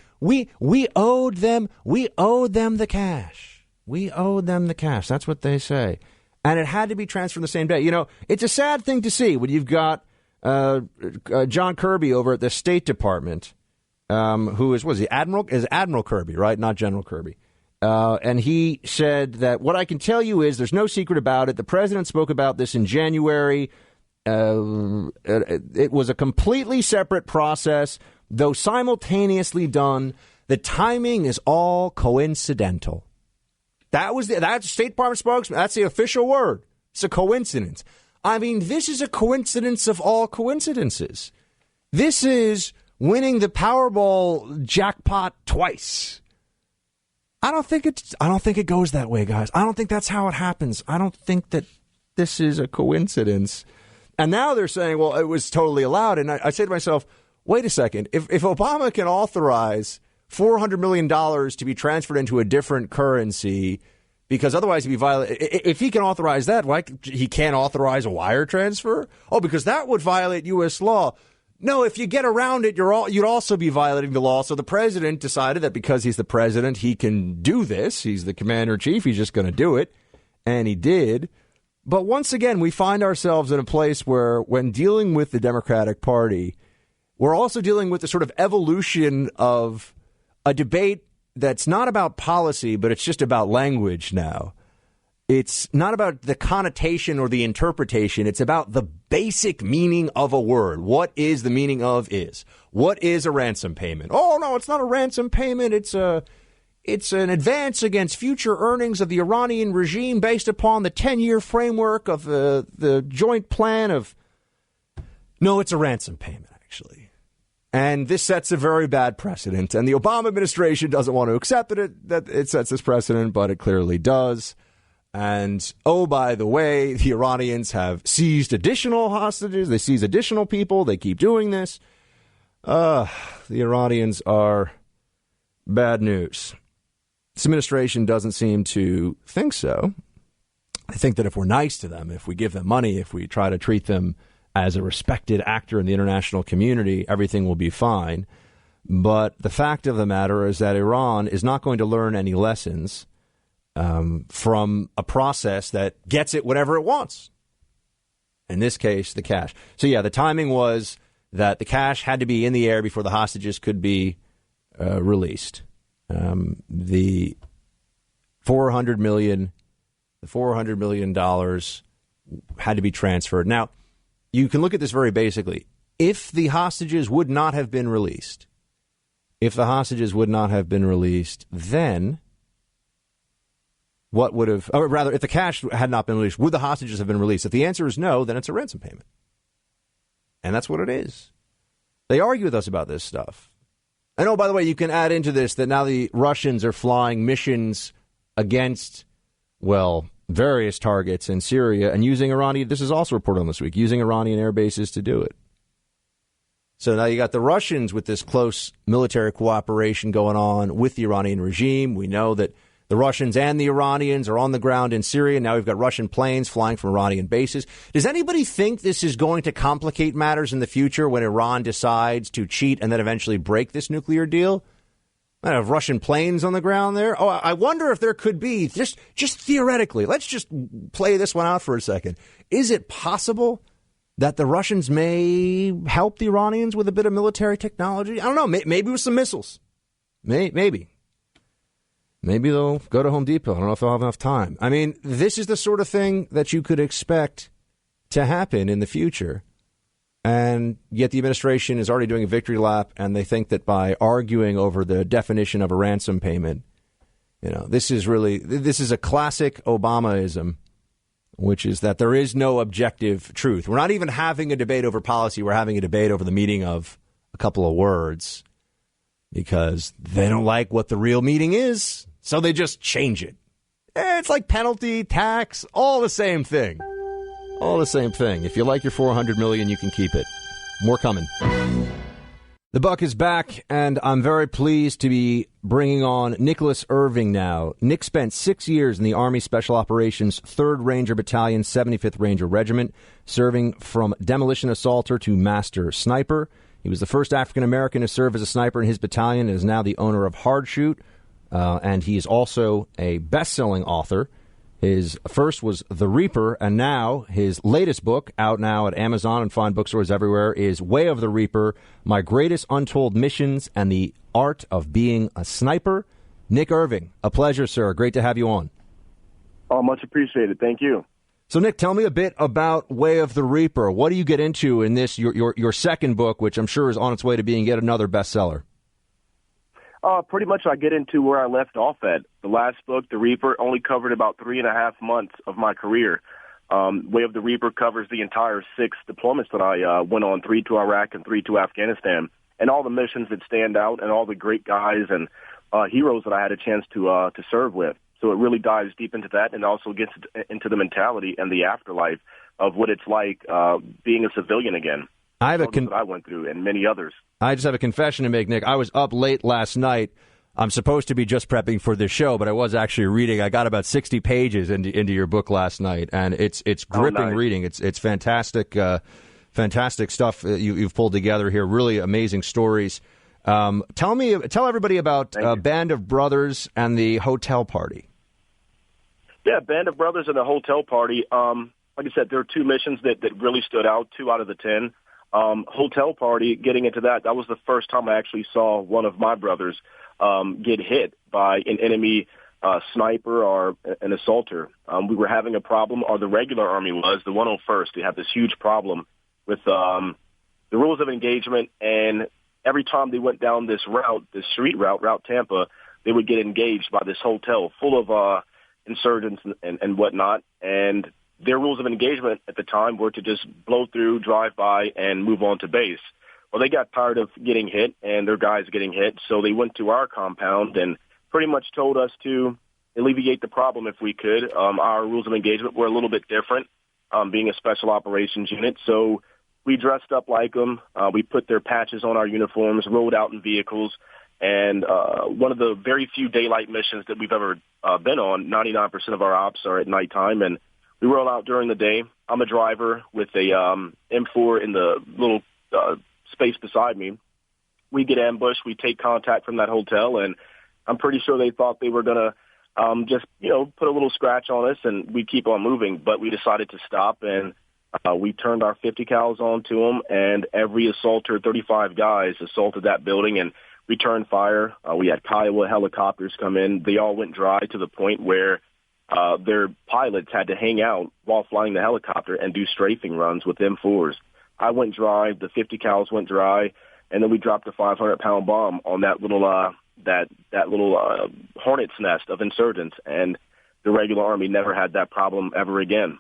owed them the cash. We owed them the cash. That's what they say. And it had to be transferred the same day. It's a sad thing to see when you've got John Kirby over at the State Department, who is Admiral Kirby, right? Not General Kirby. And he said that what I can tell you is there's no secret about it. The president spoke about this in January. It was a completely separate process, though simultaneously done. The timing is all coincidental. That's State Department spokesman. That's the official word. It's a coincidence. I mean, this is a coincidence of all coincidences. This is winning the Powerball jackpot twice. I don't think it goes that way, guys. I don't think that's how it happens. I don't think that this is a coincidence. And now they're saying, well, it was totally allowed. And I say to myself, wait a second. If Obama can authorize $400 million to be transferred into a different currency, because otherwise he'd be violating. If he can authorize that, why he can't authorize a wire transfer? Oh, because that would violate U.S. law. No, if you get around it, you'd also be violating the law. So the president decided that because he's the president, he can do this. He's the commander-in-chief. He's just going to do it. And he did. But once again, we find ourselves in a place where when dealing with the Democratic Party, we're also dealing with the sort of evolution of a debate that's not about policy, but it's just about language now. It's not about the connotation or the interpretation. It's about the basic meaning of a word. What is the meaning of is? What is a ransom payment? Oh, no, it's not a ransom payment. It's an advance against future earnings of the Iranian regime based upon the 10-year framework of the joint plan of... No, it's a ransom payment, actually. And this sets a very bad precedent. And the Obama administration doesn't want to accept that it sets this precedent, but it clearly does. And, oh, by the way, the Iranians have seized additional hostages. They seize additional people. They keep doing this. The Iranians are bad news. This administration doesn't seem to think so. I think that if we're nice to them, if we give them money, if we try to treat them as a respected actor in the international community, everything will be fine. But the fact of the matter is that Iran is not going to learn any lessons from a process that gets it whatever it wants. In this case, the cash. So, yeah, the timing was that the cash had to be in the air before the hostages could be released. The $400 million had to be transferred. Now, you can look at this very basically. If the hostages would not have been released, then what would have, or rather, if the cash had not been released, would the hostages have been released? If the answer is no, then it's a ransom payment. And that's what it is. They argue with us about this stuff. And, oh, by the way, you can add into this that now the Russians are flying missions against, well, various targets in Syria and using Iranian, this is also reported on this week, using Iranian air bases to do it. So now you got the Russians with this close military cooperation going on with the Iranian regime. We know that the Russians and the Iranians are on the ground in Syria. Now we've got Russian planes flying from Iranian bases. Does anybody think this is going to complicate matters in the future when Iran decides to cheat and then eventually break this nuclear deal? I have Russian planes on the ground there. Oh, I wonder if there could be, just theoretically, let's just play this one out for a second. Is it possible that the Russians may help the Iranians with a bit of military technology? I don't know. Maybe with some missiles. Maybe. Maybe they'll go to Home Depot. I don't know if they'll have enough time. I mean, this is the sort of thing that you could expect to happen in the future. And yet the administration is already doing a victory lap, and they think that by arguing over the definition of a ransom payment, this is a classic Obamaism, which is that there is no objective truth. We're not even having a debate over policy. We're having a debate over the meaning of a couple of words because they don't like what the real meaning is, so they just change it. It's like penalty, tax, all the same thing. All the same thing. If you like your $400 million, you can keep it. More coming. The Buck is back, and I'm very pleased to be bringing on Nicholas Irving now. Nick spent 6 years in the Army Special Operations 3rd Ranger Battalion, 75th Ranger Regiment, serving from demolition assaulter to master sniper. He was the first African-American to serve as a sniper in his battalion and is now the owner of Hard Shoot, and he is also a best-selling author. His first was The Reaper, and now his latest book, out now at Amazon and fine bookstores everywhere, is Way of the Reaper, My Greatest Untold Missions and the Art of Being a Sniper. Nick Irving, a pleasure, sir. Great to have you on. Oh, much appreciated. Thank you. So, Nick, tell me a bit about Way of the Reaper. What do you get into in this, your second book, which I'm sure is on its way to being yet another bestseller? Pretty much I get into where I left off at. The last book, The Reaper, only covered about 3.5 months of my career. Way of the Reaper covers the entire 6 deployments that I went on, 3 to Iraq and 3 to Afghanistan, and all the missions that stand out and all the great guys and heroes that I had a chance to serve with. So it really dives deep into that and also gets into the mentality and the afterlife of what it's like being a civilian again. I have that I went through and many others. I just have a confession to make, Nick. I was up late last night. I'm supposed to be just prepping for this show, but I was actually reading. I got about 60 pages into your book last night, and it's gripping reading. It's fantastic, fantastic stuff you've pulled together here. Really amazing stories. Tell everybody about Band of Brothers and the Hotel Party. Yeah, Band of Brothers and the Hotel Party. Like I said, there are 2 missions that really stood out, 2 out of the 10. Hotel Party, getting into that was the first time I actually saw one of my brothers get hit by an enemy sniper or an assaulter. We were having a problem, or the regular Army was, the 101st. They had this huge problem with the rules of engagement, and every time they went down this route, this street route, Route Tampa, they would get engaged by this hotel full of insurgents and whatnot, and their rules of engagement at the time were to just blow through, drive by, and move on to base. Well, they got tired of getting hit and their guys getting hit, so they went to our compound and pretty much told us to alleviate the problem if we could. Our rules of engagement were a little bit different, being a special operations unit, so we dressed up like them. We put their patches on our uniforms, rode out in vehicles, and one of the very few daylight missions that we've ever been on, 99% of our ops are at nighttime, and we roll out during the day. I'm a driver with a M4 in the little space beside me. We get ambushed. We take contact from that hotel, and I'm pretty sure they thought they were going to just, put a little scratch on us, and we keep on moving. But we decided to stop, and we turned our 50 cals onto them, and every assaulter, 35 guys, assaulted that building and returned fire. We had Kiowa helicopters come in. They all went dry to the point where their pilots had to hang out while flying the helicopter and do strafing runs with M4s. I went dry, the 50 cals went dry, and then we dropped a 500-pound bomb on that little hornet's nest of insurgents, and the regular Army never had that problem ever again.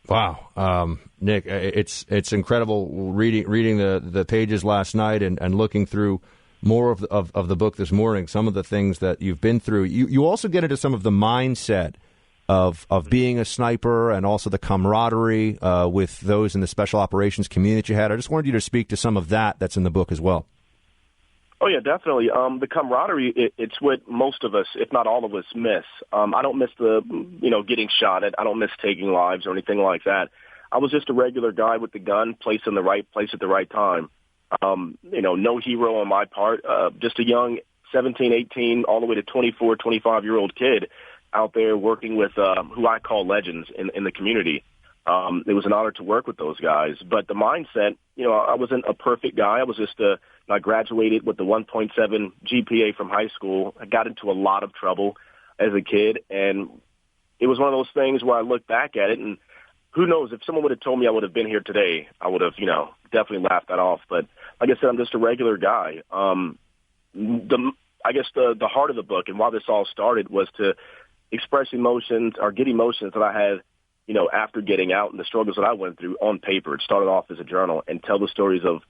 Wow, Nick, it's incredible reading the pages last night and looking through more of the book this morning, some of the things that you've been through. You also get into some of the mindset of being a sniper and also the camaraderie with those in the special operations community that you had. I just wanted you to speak to some of that's in the book as well. Oh, yeah, definitely. The camaraderie, it's what most of us, if not all of us, miss. I don't miss the, getting shot at. I don't miss taking lives or anything like that. I was just a regular guy with the gun, placed in the right place at the right time. No hero on my part, just a young 17, 18, all the way to 24, 25-year-old kid out there working with who I call legends in the community. It was an honor to work with those guys. But the mindset, I wasn't a perfect guy. I was just I graduated with the 1.7 GPA from high school. I got into a lot of trouble as a kid, and it was one of those things where I look back at it, and who knows, if someone would have told me I would have been here today, I would have, definitely laughed that off. But like I said, I'm just a regular guy. I guess the heart of the book and why this all started was to express emotions or get emotions that I had, after getting out and the struggles that I went through on paper. It started off as a journal and tell the stories of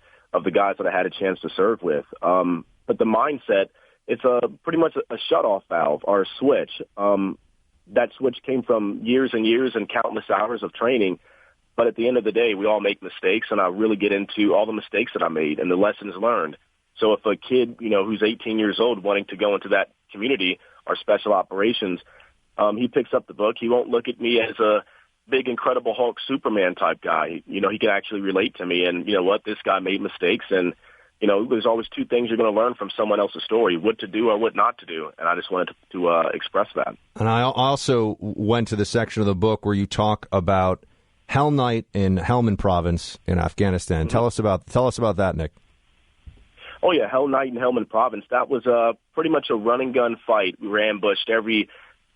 the guys that I had a chance to serve with. But the mindset, it's pretty much a shutoff valve or a switch. That switch came from years and years and countless hours of training. But at the end of the day, we all make mistakes, and I really get into all the mistakes that I made and the lessons learned. So if a kid, who's 18 years old wanting to go into that community or special operations, he picks up the book, he won't look at me as a big Incredible Hulk Superman type guy. He can actually relate to me, and this guy made mistakes, and there's always two things you're going to learn from someone else's story, what to do or what not to do. And I just wanted to express that. And I also went to the section of the book where you talk about Hell Night in Helmand Province in Afghanistan. Mm-hmm. Tell us about that, Nick. Oh, yeah, Hell Night in Helmand Province. That was pretty much a run-and-gun fight. We were ambushed every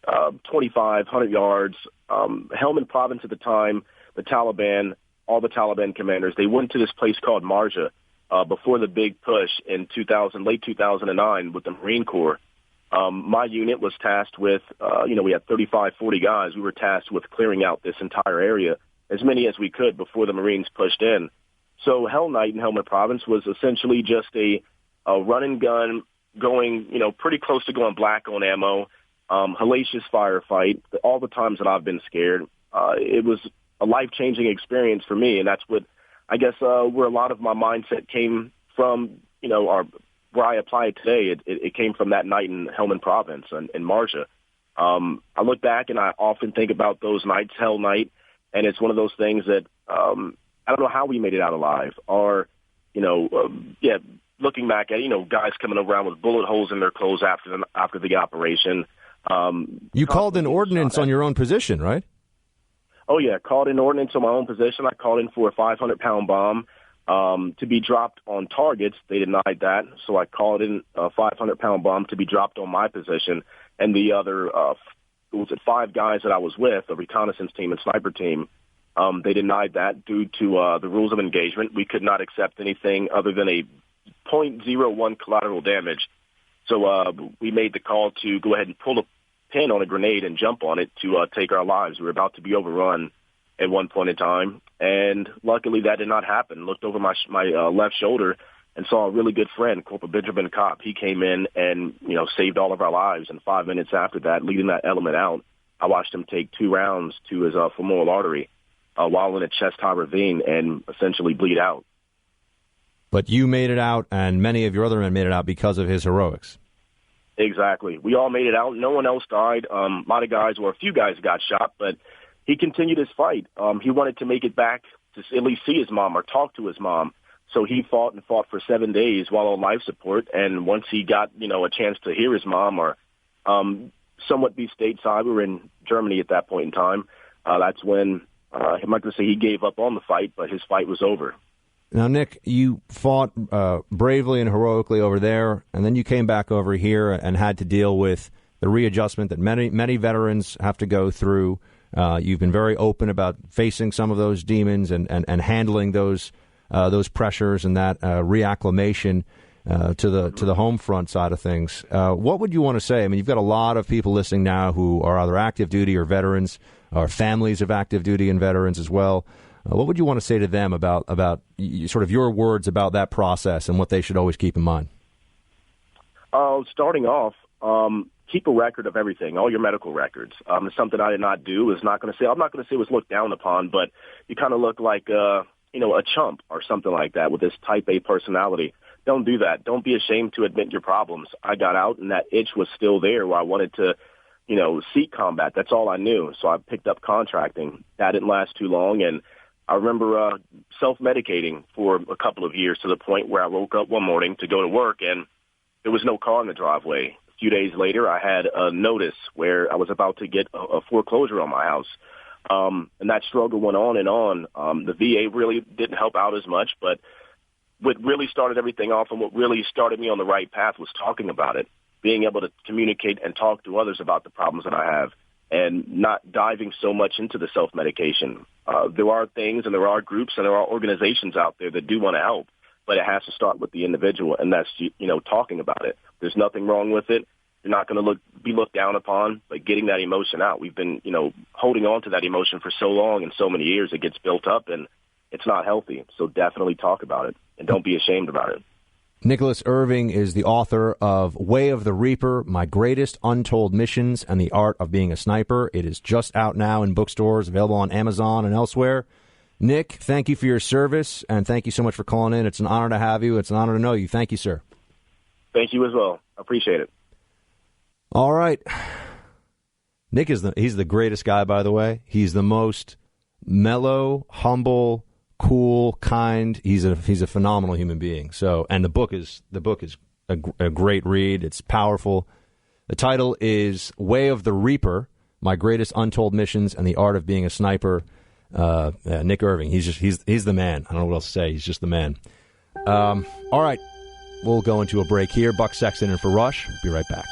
2,500 yards. Helmand Province at the time, the Taliban, all the Taliban commanders, they went to this place called Marja before the big push in late 2009 with the Marine Corps. My unit was tasked with, we had 35, 40 guys. We were tasked with clearing out this entire area, as many as we could before the Marines pushed in. So Hell Night in Helmand Province was essentially just a run and gun going, pretty close to going black on ammo, hellacious firefight. All the times that I've been scared, it was a life-changing experience for me, and that's what I guess where a lot of my mindset came from, where I apply it today. It came from that night in Helmand Province and in Marja. I look back and I often think about those nights, Hell Night, and it's one of those things that I don't know how we made it out alive. Or, looking back at, guys coming around with bullet holes in their clothes after the operation. You called in ordnance on your own position, right? Oh, yeah, called in ordnance on my own position. I called in for a 500-pound bomb to be dropped on targets. They denied that, so I called in a 500-pound bomb to be dropped on my position. And the other, 5 guys that I was with, a reconnaissance team and sniper team, they denied that due to the rules of engagement. We could not accept anything other than a 0.01 collateral damage. So we made the call to go ahead and pull a pin on a grenade and jump on it to take our lives. We were about to be overrun at one point in time, and luckily that did not happen. Looked over my left shoulder and saw a really good friend, Corporal Benjamin Kopp. He came in and saved all of our lives. And 5 minutes after that, leading that element out, I watched him take 2 rounds to his femoral artery while in a chest-high ravine and essentially bleed out. But you made it out, and many of your other men made it out because of his heroics. Exactly. We all made it out. No one else died. A lot of guys, or a few guys, got shot, but he continued his fight. He wanted to make it back to at least see his mom or talk to his mom. So he fought for 7 days while on life support. And once he got, a chance to hear his mom or somewhat be stateside, we were in Germany at that point in time. That's when, I'm not going to say he gave up on the fight, but his fight was over. Now, Nick, you fought bravely and heroically over there, and then you came back over here and had to deal with the readjustment that many veterans have to go through. You've been very open about facing some of those demons and handling those pressures and that reacclimation to the home front side of things. What would you want to say? I mean, you've got a lot of people listening now who are either active duty or veterans, or families of active duty and veterans as well. What would you want to say to them about sort of your words about that process and what they should always keep in mind? Starting off, keep a record of everything, all your medical records. It's something I did not do. I'm not going to say it was looked down upon, but you kind of look like a chump or something like that with this type A personality. Don't do that. Don't be ashamed to admit your problems. I got out, and that itch was still there where I wanted to, seek combat. That's all I knew. So I picked up contracting. That didn't last too long, and I remember self-medicating for a couple of years to the point where I woke up one morning to go to work, and there was no car in the driveway. A few days later, I had a notice where I was about to get a foreclosure on my house. And that struggle went on and on. The VA really didn't help out as much, but what really started everything off and what really started me on the right path was talking about it, being able to communicate and talk to others about the problems that I have, and not diving so much into the self-medication. There are things and there are groups and there are organizations out there that do want to help, but it has to start with the individual, and that's, talking about it. There's nothing wrong with it. You're not going to be looked down upon, but getting that emotion out. We've been, holding on to that emotion for so long and so many years, it gets built up, and it's not healthy. So definitely talk about it, and don't be ashamed about it. Nicholas Irving is the author of Way of the Reaper, My Greatest Untold Missions and the Art of Being a Sniper. It is just out now in bookstores, available on Amazon and elsewhere. Nick, thank you for your service, and thank you so much for calling in. It's an honor to have you. It's an honor to know you. Thank you, sir. Thank you as well. I appreciate it. All right. Nick he's the greatest guy, by the way. He's the most mellow, humble, cool, kind. He's a phenomenal human being. So, and the book is a great read. It's powerful. The title is Way of the Reaper: My Greatest Untold Missions and the Art of Being a Sniper. Nick Irving. He's the man. I don't know what else to say. He's just the man. All right. We'll go into a break here. Buck Sexton in for Rush. Be right back.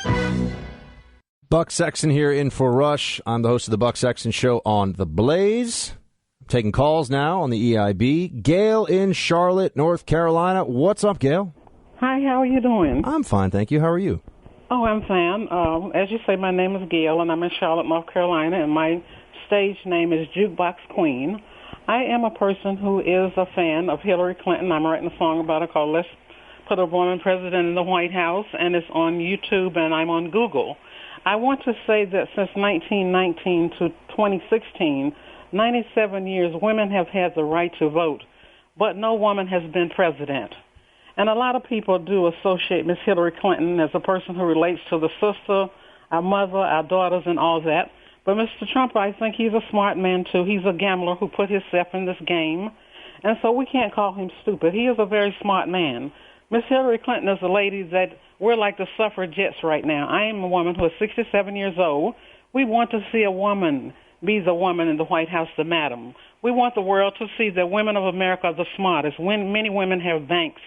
Buck Sexton here in for Rush. I'm the host of the Buck Sexton Show on The Blaze. I'm taking calls now on the EIB. Gail in Charlotte, North Carolina. What's up, Gail? Hi, how are you doing? I'm fine, thank you. How are you? Oh, I'm fine. As you say, my name is Gail, and I'm in Charlotte, North Carolina, and my stage name is Jukebox Queen. I am a person who is a fan of Hillary Clinton. I'm writing a song about her called Let's Put a Woman President in the White House, and it's on YouTube, and I'm on Google. I want to say that since 1919 to 2016, 97 years, women have had the right to vote, but no woman has been president. And a lot of people do associate Miss Hillary Clinton as a person who relates to the sister, our mother, our daughters, and all that. But Mr. Trump, I think he's a smart man, too. He's a gambler who put himself in this game. And so we can't call him stupid. He is a very smart man. Miss Hillary Clinton is a lady that we're like the suffragettes right now. I am a woman who is 67 years old. We want to see a woman be the woman in the White House, the madam. We want the world to see that women of America are the smartest. Many women have banks.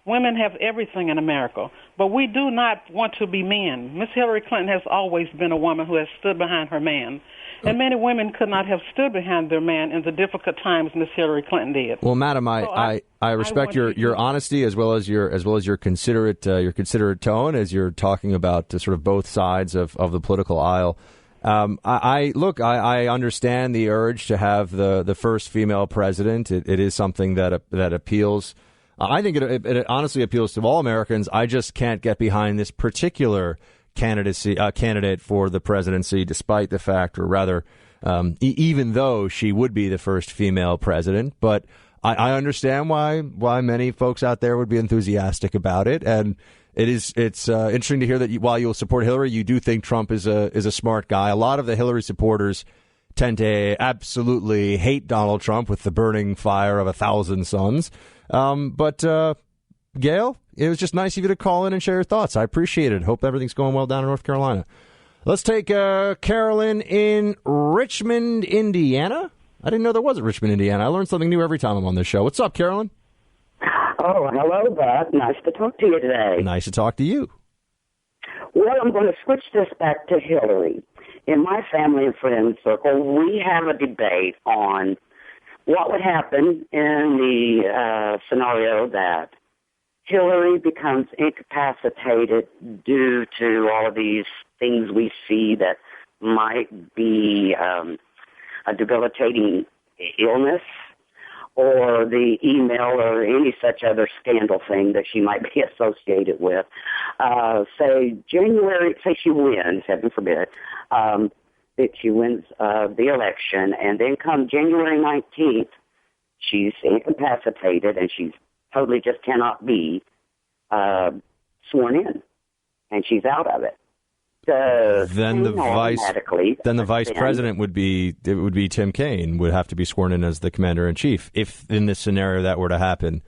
Women have everything in America. But we do not want to be men. Miss Hillary Clinton has always been a woman who has stood behind her man. And many women could not have stood behind their man in the difficult times Miss Hillary Clinton did. Well, madam, I respect your honesty as well as your considerate tone as you're talking about sort of both sides of the political aisle. I understand the urge to have the first female president. It is something that appeals. I think it honestly appeals to all Americans. I just can't get behind this particular candidate for the presidency, despite the fact, or rather, even though she would be the first female president. But I understand why many folks out there would be enthusiastic about it, and it's interesting to hear that while you'll support Hillary, you do think Trump is a smart guy. A lot of the Hillary supporters tend to absolutely hate Donald Trump with the burning fire of 1,000 suns. But Gail, it was just nice of you to call in and share your thoughts. I appreciate it. Hope everything's going well down in North Carolina. Let's take Carolyn in Richmond, Indiana. I didn't know there was a Richmond, Indiana. I learn something new every time I'm on this show. What's up, Carolyn? Oh, hello, Buck. Nice to talk to you today. Nice to talk to you. Well, I'm going to switch this back to Hillary. In my family and friend circle, we have a debate on what would happen in the scenario that Hillary becomes incapacitated due to all of these things we see that might be a debilitating illness, or the email or any such other scandal thing that she might be associated with. Say she wins, heaven forbid, that she wins the election, and then come January 19th, she's incapacitated and she's totally just cannot be sworn in, and she's out of it. Then the vice president would be Tim Kaine, would have to be sworn in as the commander in chief if in this scenario that were to happen.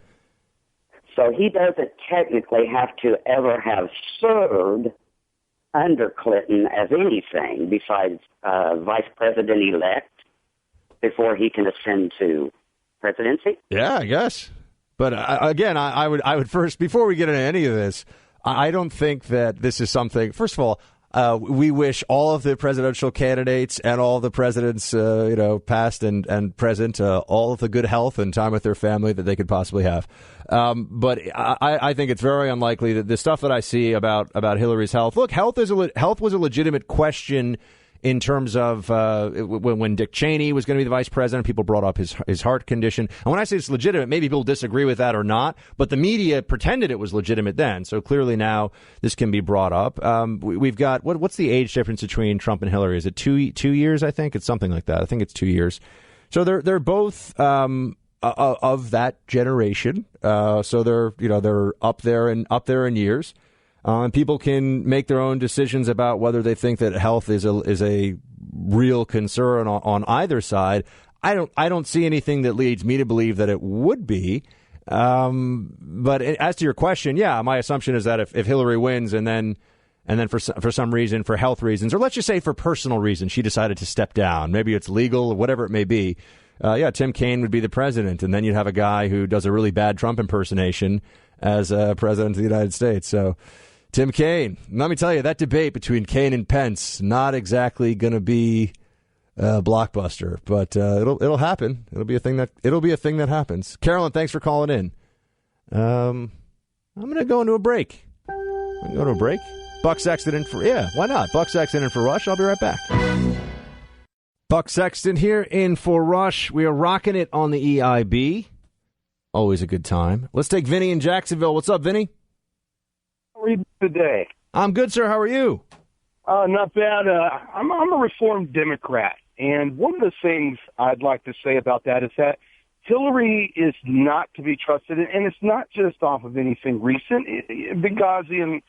So So he doesn't technically have to ever have served under Clinton as anything besides vice president-elect before he can ascend to presidency. Yeah, I guess. But again, I would first, before we get into any of this, I don't think that this is something. First of all, we wish all of the presidential candidates and all the presidents, past and present, all of the good health and time with their family that they could possibly have. But I think it's very unlikely that the stuff that I see about Hillary's health. Look, health was a legitimate question in terms of when Dick Cheney was going to be the vice president. People brought up his heart condition. And when I say it's legitimate, maybe people disagree with that or not, but the media pretended it was legitimate then. So clearly now this can be brought up. We've got, what's the age difference between Trump and Hillary? Is it 2 years, I think? It's something like that. I think it's 2 years. So they're both of that generation. So they're up there in years. And people can make their own decisions about whether they think that health is a real concern on either side. I don't see anything that leads me to believe that it would be. But as to your question, yeah, my assumption is that if Hillary wins and then for some reason, for health reasons, or let's just say for personal reasons, she decided to step down, maybe it's legal or whatever it may be. Tim Kaine would be the president, and then you'd have a guy who does a really bad Trump impersonation as president of the United States. So. Tim Kaine, let me tell you, that debate between Kaine and Pence, not exactly going to be a blockbuster, but it'll happen. It'll be a thing that happens. Carolyn, thanks for calling in. I'm going to go into a break. Buck Sexton in for, why not? Buck Sexton in for Rush. I'll be right back. Buck Sexton here in for Rush. We are rocking it on the EIB. Always a good time. Let's take Vinny in Jacksonville. What's up, Vinny? Today. I'm good, sir. How are you? Not bad. I'm a Reformed Democrat, and one of the things I'd like to say about that is that Hillary is not to be trusted, and it's not just off of anything recent. Benghazi and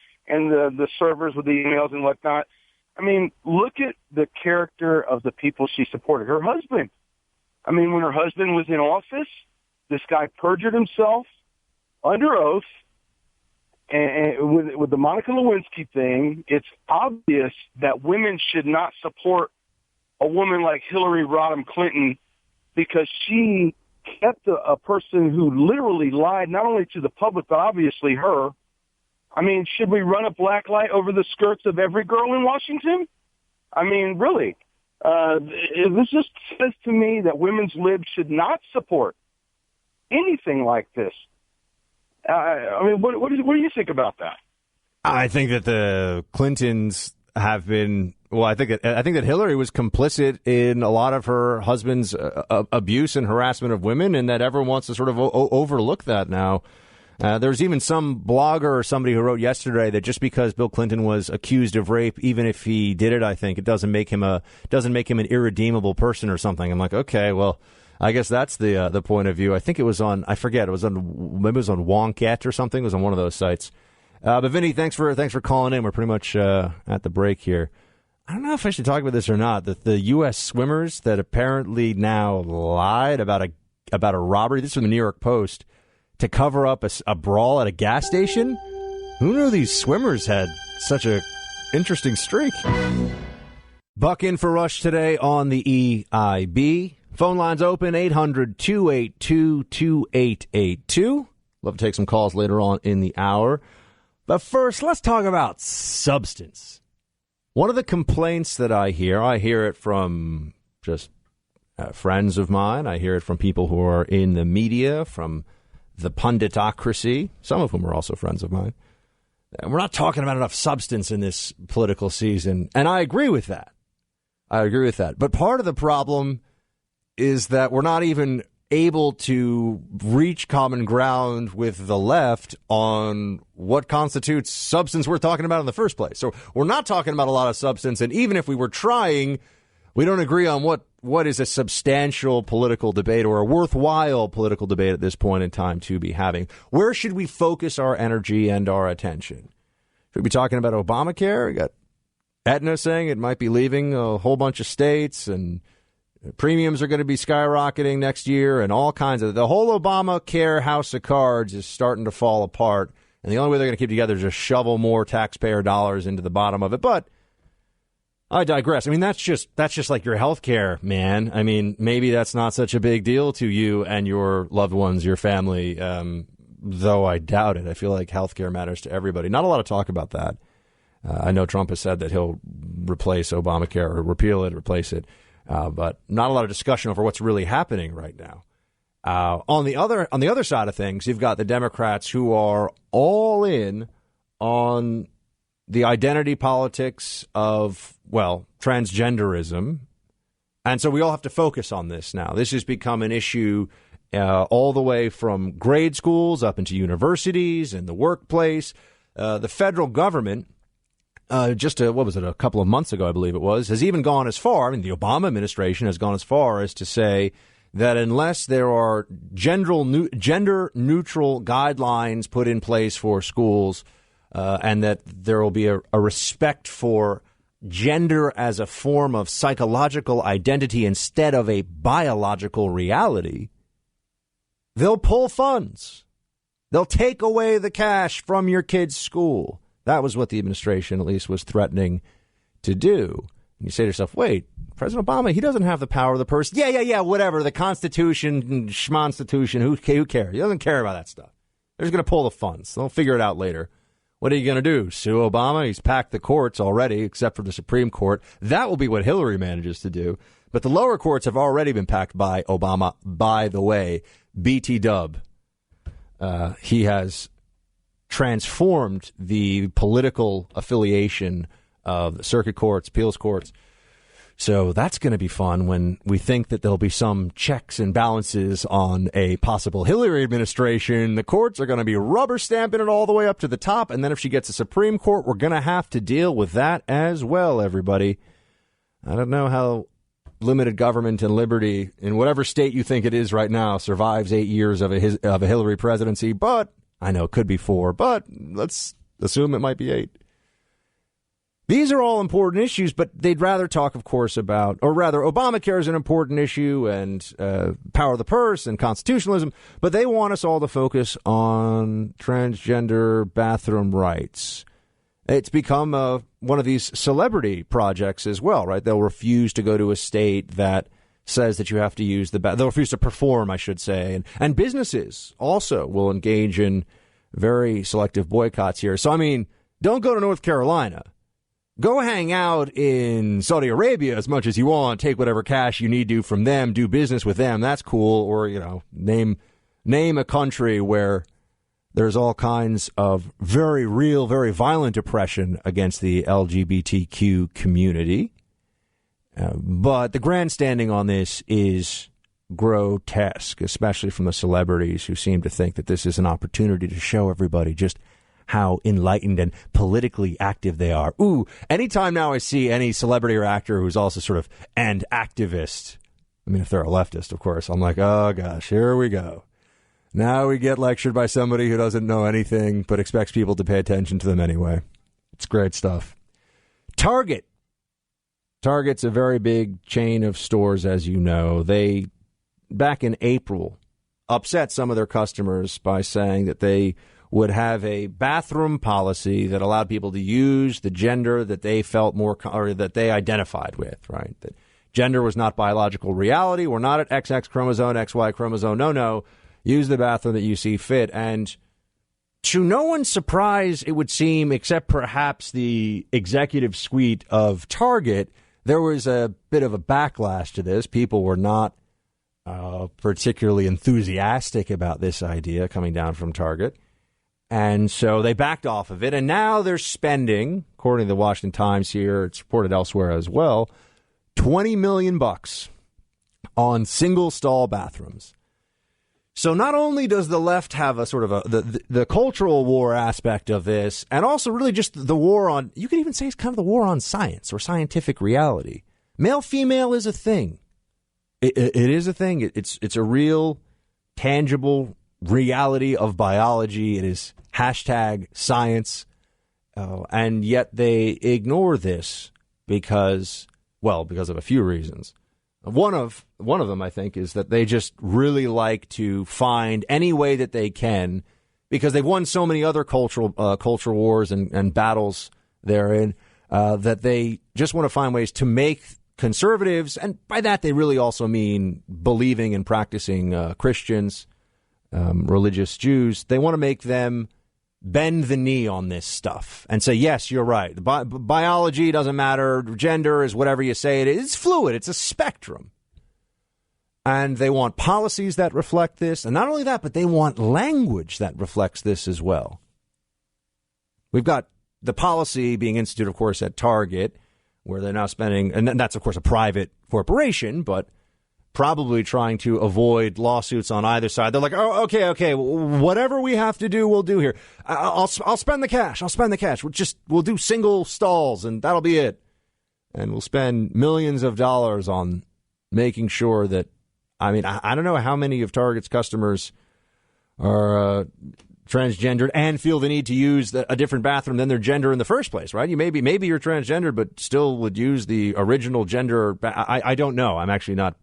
the servers with the emails and whatnot. I mean, look at the character of the people she supported. Her husband. I mean, when her husband was in office, this guy perjured himself under oath. And with the Monica Lewinsky thing, it's obvious that women should not support a woman like Hillary Rodham Clinton because she kept a person who literally lied not only to the public, but obviously her. I mean, should we run a black light over the skirts of every girl in Washington? I mean, really. This just says to me that women's libs should not support anything like this. I mean, what do you think about that? I think that the Clintons have been. Well, I think that Hillary was complicit in a lot of her husband's abuse and harassment of women, and that everyone wants to sort of overlook that now. There's even some blogger or somebody who wrote yesterday that just because Bill Clinton was accused of rape, even if he did it, I think it doesn't make him an irredeemable person or something. I'm like, okay, well. I guess that's the point of view. I think it was on, I forget, maybe it was on Wonkat or something. It was on one of those sites. But Vinny, thanks for calling in. We're pretty much at the break here. I don't know if I should talk about this or not. The U.S. swimmers that apparently now lied about a robbery. This is from the New York Post to cover up a brawl at a gas station. Who knew these swimmers had such a interesting streak? Buck in for Rush today on the EIB. Phone lines open, 800-282-2882. Love to take some calls later on in the hour. But first, let's talk about substance. One of the complaints that I hear it from just friends of mine. I hear it from people who are in the media, from the punditocracy, some of whom are also friends of mine. And we're not talking about enough substance in this political season. And I agree with that. But part of the problem is that we're not even able to reach common ground with the left on what constitutes substance we're talking about in the first place. So we're not talking about a lot of substance, and even if we were trying, we don't agree on what is a substantial political debate or a worthwhile political debate at this point in time to be having. Where should we focus our energy and our attention? Should we be talking about Obamacare? We got Aetna saying it might be leaving a whole bunch of states, and premiums are going to be skyrocketing next year, and all kinds of the whole Obamacare house of cards is starting to fall apart. And the only way they're going to keep together is just shovel more taxpayer dollars into the bottom of it. But I digress. I mean, that's just like your health care, man. I mean, maybe that's not such a big deal to you and your loved ones, your family, though I doubt it. I feel like health care matters to everybody. Not a lot of talk about that. I know Trump has said that he'll replace Obamacare or repeal it, replace it, but not a lot of discussion over what's really happening right now. On the other side of things, you've got the Democrats who are all in on the identity politics of, well, transgenderism. And so we all have to focus on this now. This has become an issue all the way from grade schools up into universities and the workplace. The federal government, a couple of months ago, I believe it was, has even gone as far, the Obama administration has gone as far as to say that unless there are gender-neutral guidelines put in place for schools and that there will be a respect for gender as a form of psychological identity instead of a biological reality, they'll pull funds. They'll take away the cash from your kid's school. That was what the administration at least was threatening to do. And you say to yourself, wait, President Obama, he doesn't have the power of the purse. Yeah, whatever. The Constitution, schmonstitution, who cares? He doesn't care about that stuff. They're just going to pull the funds. They'll figure it out later. What are you going to do? Sue Obama? He's packed the courts already, except for the Supreme Court. That will be what Hillary manages to do. But the lower courts have already been packed by Obama. By the way, BT Dub. He has transformed the political affiliation of the circuit courts, appeals courts. So that's going to be fun when we think that there'll be some checks and balances on a possible Hillary administration. The courts are going to be rubber stamping it all the way up to the top. And then if she gets a Supreme Court, we're going to have to deal with that as well, everybody. I don't know how limited government and liberty in whatever state you think it is right now survives 8 years of a Hillary presidency, but I know it could be 4, but let's assume it might be 8. These are all important issues, but they'd rather talk, of course, about, or rather, Obamacare is an important issue and power of the purse and constitutionalism, but they want us all to focus on transgender bathroom rights. It's become one of these celebrity projects as well, right? They'll refuse to go to a state that says that you have to use they'll refuse to perform, I should say. And businesses also will engage in very selective boycotts here. So, don't go to North Carolina. Go hang out in Saudi Arabia as much as you want. Take whatever cash you need to from them. Do business with them. That's cool. Or, name a country where there's all kinds of very real, very violent oppression against the LGBTQ community. But the grandstanding on this is grotesque, especially from the celebrities who seem to think that this is an opportunity to show everybody just how enlightened and politically active they are. Ooh, anytime now I see any celebrity or actor who's also sort of an activist, if they're a leftist, of course, I'm like, oh gosh, here we go. Now we get lectured by somebody who doesn't know anything but expects people to pay attention to them anyway. It's great stuff. Target's a very big chain of stores, as you know. They, back in April, upset some of their customers by saying that they would have a bathroom policy that allowed people to use the gender that they felt more, or that they identified with, right? That gender was not biological reality. We're not at XX chromosome, XY chromosome. No. Use the bathroom that you see fit. And to no one's surprise, it would seem, except perhaps the executive suite of Target, there was a bit of a backlash to this. People were not particularly enthusiastic about this idea coming down from Target. And so they backed off of it. And now they're spending, according to the Washington Times here, it's reported elsewhere as well, $20 million on single stall bathrooms. So not only does the left have a sort of the cultural war aspect of this, and also really just the war on, you could even say it's kind of the war on science or scientific reality. Male-female is a thing. It is a thing. It's a real, tangible reality of biology. It is #science. And yet they ignore this because of a few reasons. One of them, I think, is that they just really like to find any way that they can, because they've won so many other cultural wars and battles therein, that they just want to find ways to make conservatives, and by that they really also mean believing and practicing Christians, religious Jews, they want to make them bend the knee on this stuff and say, yes, you're right. Biology doesn't matter. Gender is whatever you say it is. It's fluid. It's a spectrum. And they want policies that reflect this. And not only that, but they want language that reflects this as well. We've got the policy being instituted, of course, at Target, where they're now spending, and that's, of course, a private corporation, but probably trying to avoid lawsuits on either side. They're like, oh, okay, whatever we have to do, we'll do here. I'll spend the cash. We'll do single stalls, and that'll be it. And we'll spend millions of dollars on making sure that, I mean, I don't know how many of Target's customers are transgendered and feel the need to use a different bathroom than their gender in the first place, right? You maybe you're transgendered, but still would use the original gender. I don't know. I'm actually not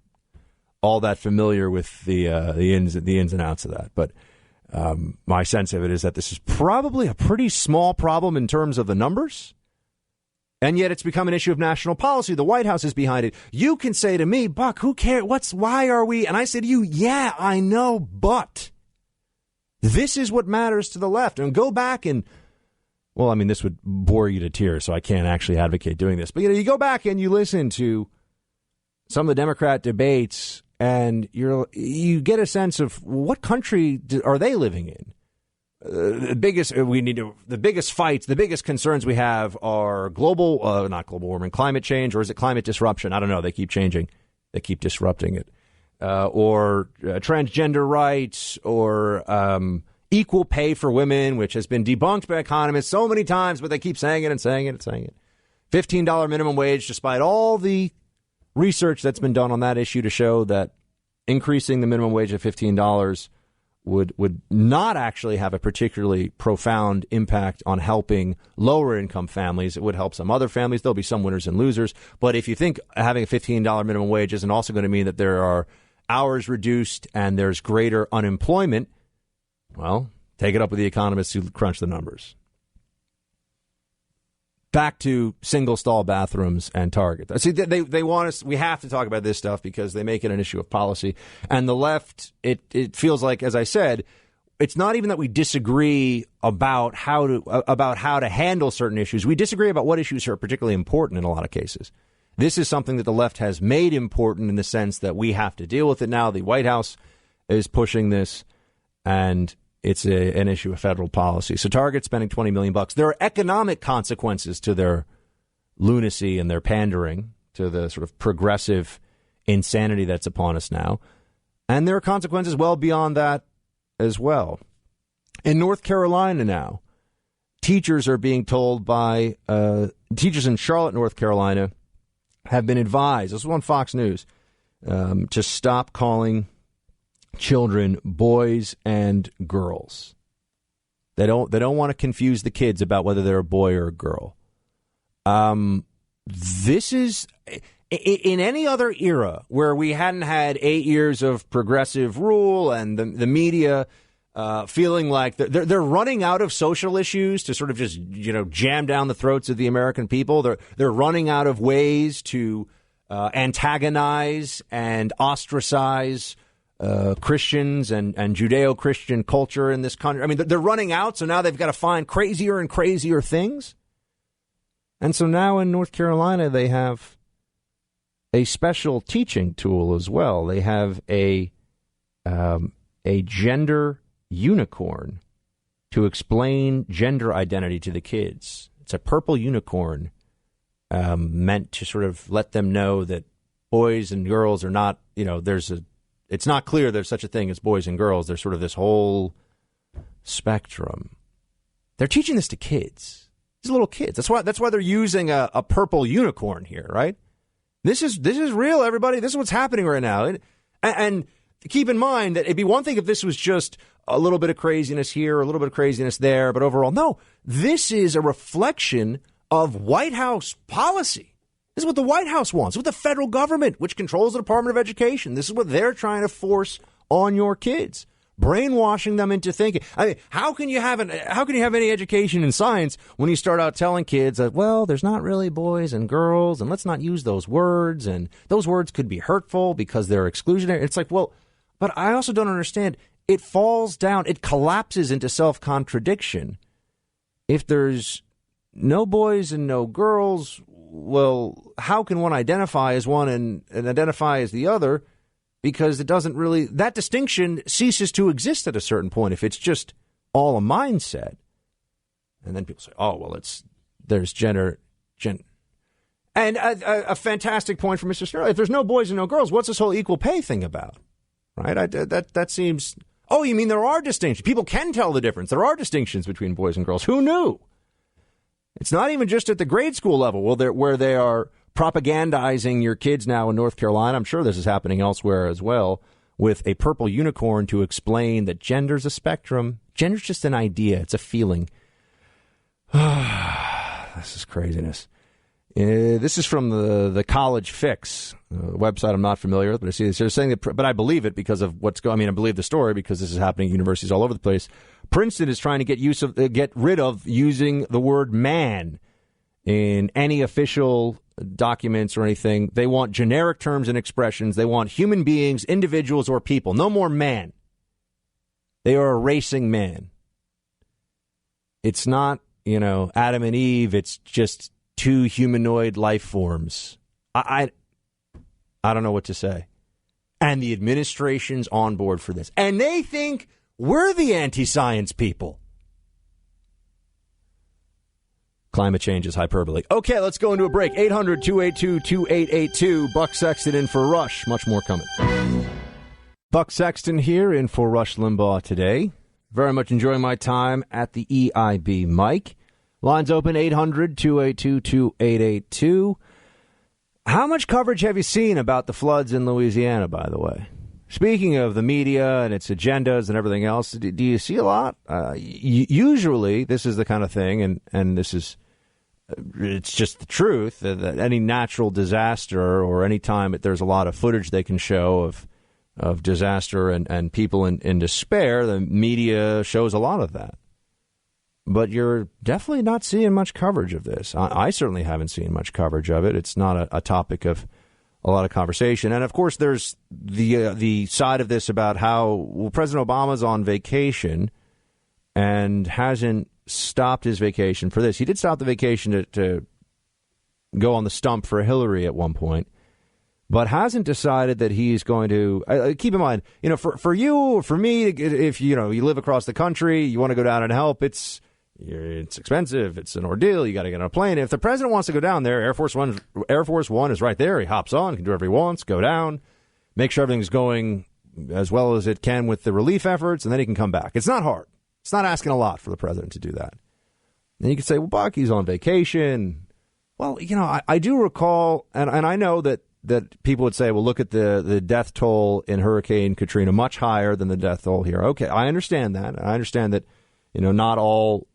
all that familiar with the ins and outs of that. But my sense of it is that this is probably a pretty small problem in terms of the numbers. And yet it's become an issue of national policy. The White House is behind it. You can say to me, Buck, who cares? Why are we? And I say to you, yeah, I know, but this is what matters to the left. And go back and, well, I mean, this would bore you to tears, so I can't actually advocate doing this. But, you go back and you listen to some of the Democrat debates, and you get a sense of what country are they living in. The biggest fights, the biggest concerns we have are not global warming, climate change, or is it climate disruption? I don't know. They keep changing. They keep disrupting it. Or transgender rights, or equal pay for women, which has been debunked by economists so many times, but they keep saying it and saying it and saying it. $15 minimum wage, despite all the research that's been done on that issue to show that increasing the minimum wage of $15 would not actually have a particularly profound impact on helping lower income families. It would help some other families. There'll be some winners and losers. But if you think having a $15 minimum wage isn't also going to mean that there are hours reduced and there's greater unemployment, well, take it up with the economists who crunch the numbers. Back to single stall bathrooms and Target. See, they want us. We have to talk about this stuff because they make it an issue of policy. And the left, it feels like, as I said, it's not even that we disagree about how to handle certain issues. We disagree about what issues are particularly important in a lot of cases. This is something that the left has made important in the sense that we have to deal with it now. The White House is pushing this, and it's an issue of federal policy. So Target spending $20 million. There are economic consequences to their lunacy and their pandering to the sort of progressive insanity that's upon us now. And there are consequences well beyond that as well. In North Carolina now, teachers are being told by teachers in Charlotte, North Carolina, have been advised, this was on Fox News, to stop calling children boys and girls. They don't want to confuse the kids about whether they're a boy or a girl. This is, in any other era where we hadn't had 8 years of progressive rule and the media feeling like they're running out of social issues to sort of just jam down the throats of the American people. They're running out of ways to antagonize and ostracize Christians and Judeo-Christian culture in this country. I mean, they're running out, so now they've got to find crazier and crazier things. And so now in North Carolina, they have a special teaching tool as well. They have a gender unicorn to explain gender identity to the kids. It's a purple unicorn meant to sort of let them know that boys and girls are not, it's not clear there's such a thing as boys and girls. There's sort of this whole spectrum. They're teaching this to kids. These little kids. That's why they're using a purple unicorn here, right? This is real, everybody. This is what's happening right now. And keep in mind that it'd be one thing if this was just a little bit of craziness here, a little bit of craziness there, but overall, no. This is a reflection of White House policy. This is what the White House wants, what the federal government, which controls the Department of Education. This is what they're trying to force on your kids, brainwashing them into thinking. I mean, how can you have any education in science when you start out telling kids that, well, there's not really boys and girls, and let's not use those words, and those words could be hurtful because they're exclusionary. It's like, well, but I also don't understand. It falls down, it collapses into self-contradiction. If there's no boys and no girls, well, how can one identify as one and identify as the other? Because it doesn't really, that distinction ceases to exist at a certain point if it's just all a mindset. And then people say, oh, well, there's gender. And a fantastic point from Mr. Snell. If there's no boys and no girls, what's this whole equal pay thing about? Right? That seems, oh, you mean there are distinctions? People can tell the difference. There are distinctions between boys and girls. Who knew? It's not even just at the grade school level where they are propagandizing your kids now in North Carolina. I'm sure this is happening elsewhere as well, with a purple unicorn to explain that gender's a spectrum. Gender's just an idea. It's a feeling. This is craziness. This is from the College Fix website. I'm not familiar with, but I see this. They're saying that, but I believe it because of what's going. I mean, I believe the story because this is happening at universities all over the place. Princeton is trying to get rid of using the word man in any official documents or anything. They want generic terms and expressions. They want human beings, individuals, or people. No more man. They are erasing man. It's not, Adam and Eve. It's just two humanoid life forms. I don't know what to say. And the administration's on board for this. And they think we're the anti-science people. Climate change is hyperbole. Okay, let's go into a break. 800-282-2882. Buck Sexton in for Rush. Much more coming. Buck Sexton here in for Rush Limbaugh today. Very much enjoying my time at the EIB mic. Lines open 800-282-2882. How much coverage have you seen about the floods in Louisiana, by the way? Speaking of the media and its agendas and everything else, do you see a lot? Usually, this is the kind of thing, and this is, it's just the truth, that any natural disaster or any time that there's a lot of footage they can show of disaster and people in despair, the media shows a lot of that. But you're definitely not seeing much coverage of this. I certainly haven't seen much coverage of it. It's not a topic of a lot of conversation. And, of course, there's the side of this about how President Obama's on vacation and hasn't stopped his vacation for this. He did stop the vacation to go on the stump for Hillary at one point, but hasn't decided that he's going to keep in mind, for you or for me, if you live across the country, you want to go down and help, it's expensive. It's an ordeal. You got to get on a plane. If the president wants to go down there, Air Force One is right there. He hops on, can do whatever he wants, go down, make sure everything's going as well as it can with the relief efforts, and then he can come back. It's not hard. It's not asking a lot for the president to do that. And you could say, well, Buck, he's on vacation. Well, I do recall, and I know that people would say, well, look at the death toll in Hurricane Katrina, much higher than the death toll here. Okay, I understand that. I understand that, not all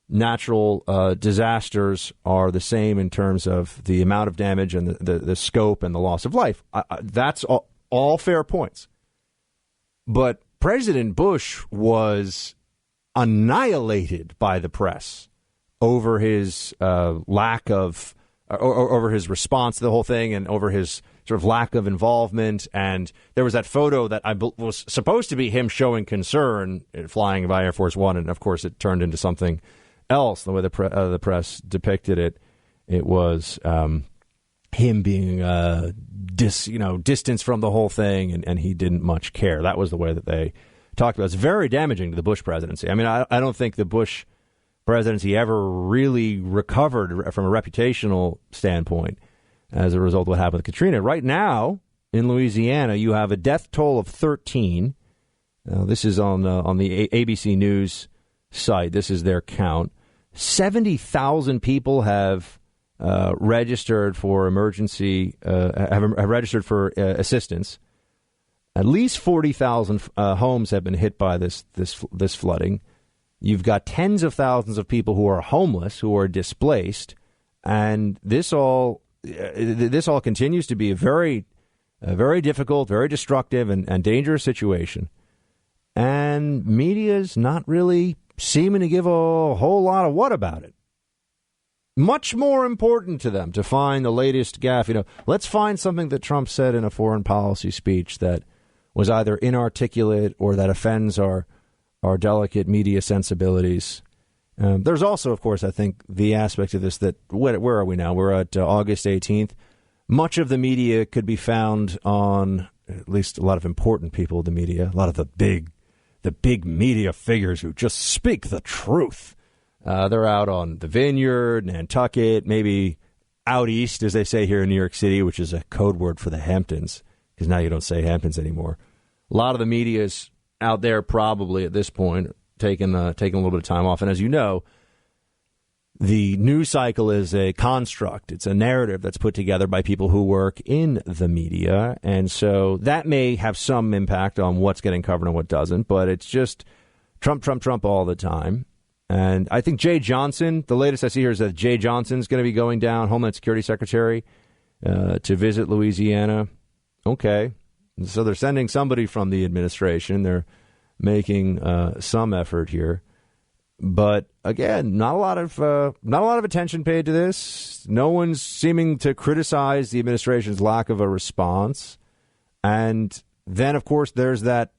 natural disasters are the same in terms of the amount of damage and the scope and the loss of life. That's all fair points. But President Bush was annihilated by the press over his lack of, over his response to the whole thing and over his sort of lack of involvement. And there was that photo that was supposed to be him showing concern flying by Air Force One. And, of course, it turned into something else. The way the press depicted it, it was him being distanced from the whole thing, and he didn't much care. That was the way that they talked about it. It's very damaging to the Bush presidency. I mean, I don't think the Bush presidency ever really recovered from a reputational standpoint as a result of what happened with Katrina. Right now, in Louisiana, you have a death toll of 13. This is on the ABC News site. This is their count. 70,000 people have registered for emergency, have registered for assistance. At least 40,000 homes have been hit by this flooding. You've got tens of thousands of people who are homeless, who are displaced, and this all this all continues to be a very difficult, very destructive and dangerous situation. And media's not really seeming to give a whole lot of what about it. Much more important to them to find the latest gaffe. Let's find something that Trump said in a foreign policy speech that was either inarticulate or that offends our delicate media sensibilities. There's also, of course, I think the aspect of this that, where are we now? We're at August 18th. Much of the media could be found on, at least a lot of important people in the media, a lot of the big media figures who just speak the truth. They're out on the Vineyard, Nantucket, maybe out east, as they say here in New York City, which is a code word for the Hamptons, because now you don't say Hamptons anymore. A lot of the media is out there probably at this point, taking a little bit of time off. And as you know, the news cycle is a construct. It's a narrative that's put together by people who work in the media. And so that may have some impact on what's getting covered and what doesn't. But it's just Trump, Trump, Trump all the time. And I think Jay Johnson, the latest I see here is that Jay Johnson's going to be going down, Homeland Security Secretary, to visit Louisiana. Okay. So they're sending somebody from the administration. They're making some effort here. But again, not a lot of attention paid to this. No one's seeming to criticize the administration's lack of a response. And then, of course, there's that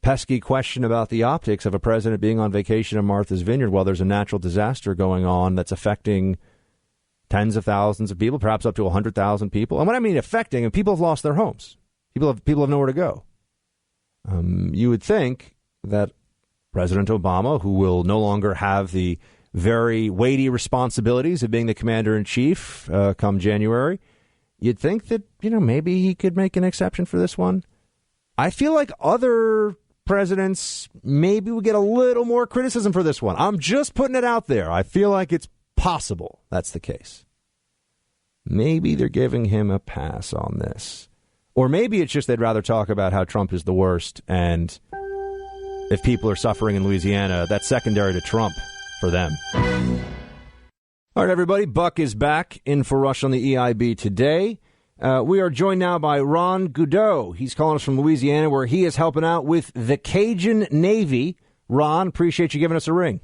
pesky question about the optics of a president being on vacation in Martha's Vineyard while there's a natural disaster going on that's affecting tens of thousands of people, perhaps up to 100,000 people. And when I mean affecting, people have lost their homes. People have nowhere to go. You would think that President Obama, who will no longer have the very weighty responsibilities of being the commander-in-chief come January, you'd think that, maybe he could make an exception for this one. I feel like other presidents maybe would get a little more criticism for this one. I'm just putting it out there. I feel like it's possible that's the case. Maybe they're giving him a pass on this. Or maybe it's just they'd rather talk about how Trump is the worst, and if people are suffering in Louisiana, that's secondary to Trump for them. All right, everybody, Buck is back in for Rush on the EIB today. We are joined now by Ron Goudreau. He's calling us from Louisiana, where he is helping out with the Cajun Navy. Ron, appreciate you giving us a ring.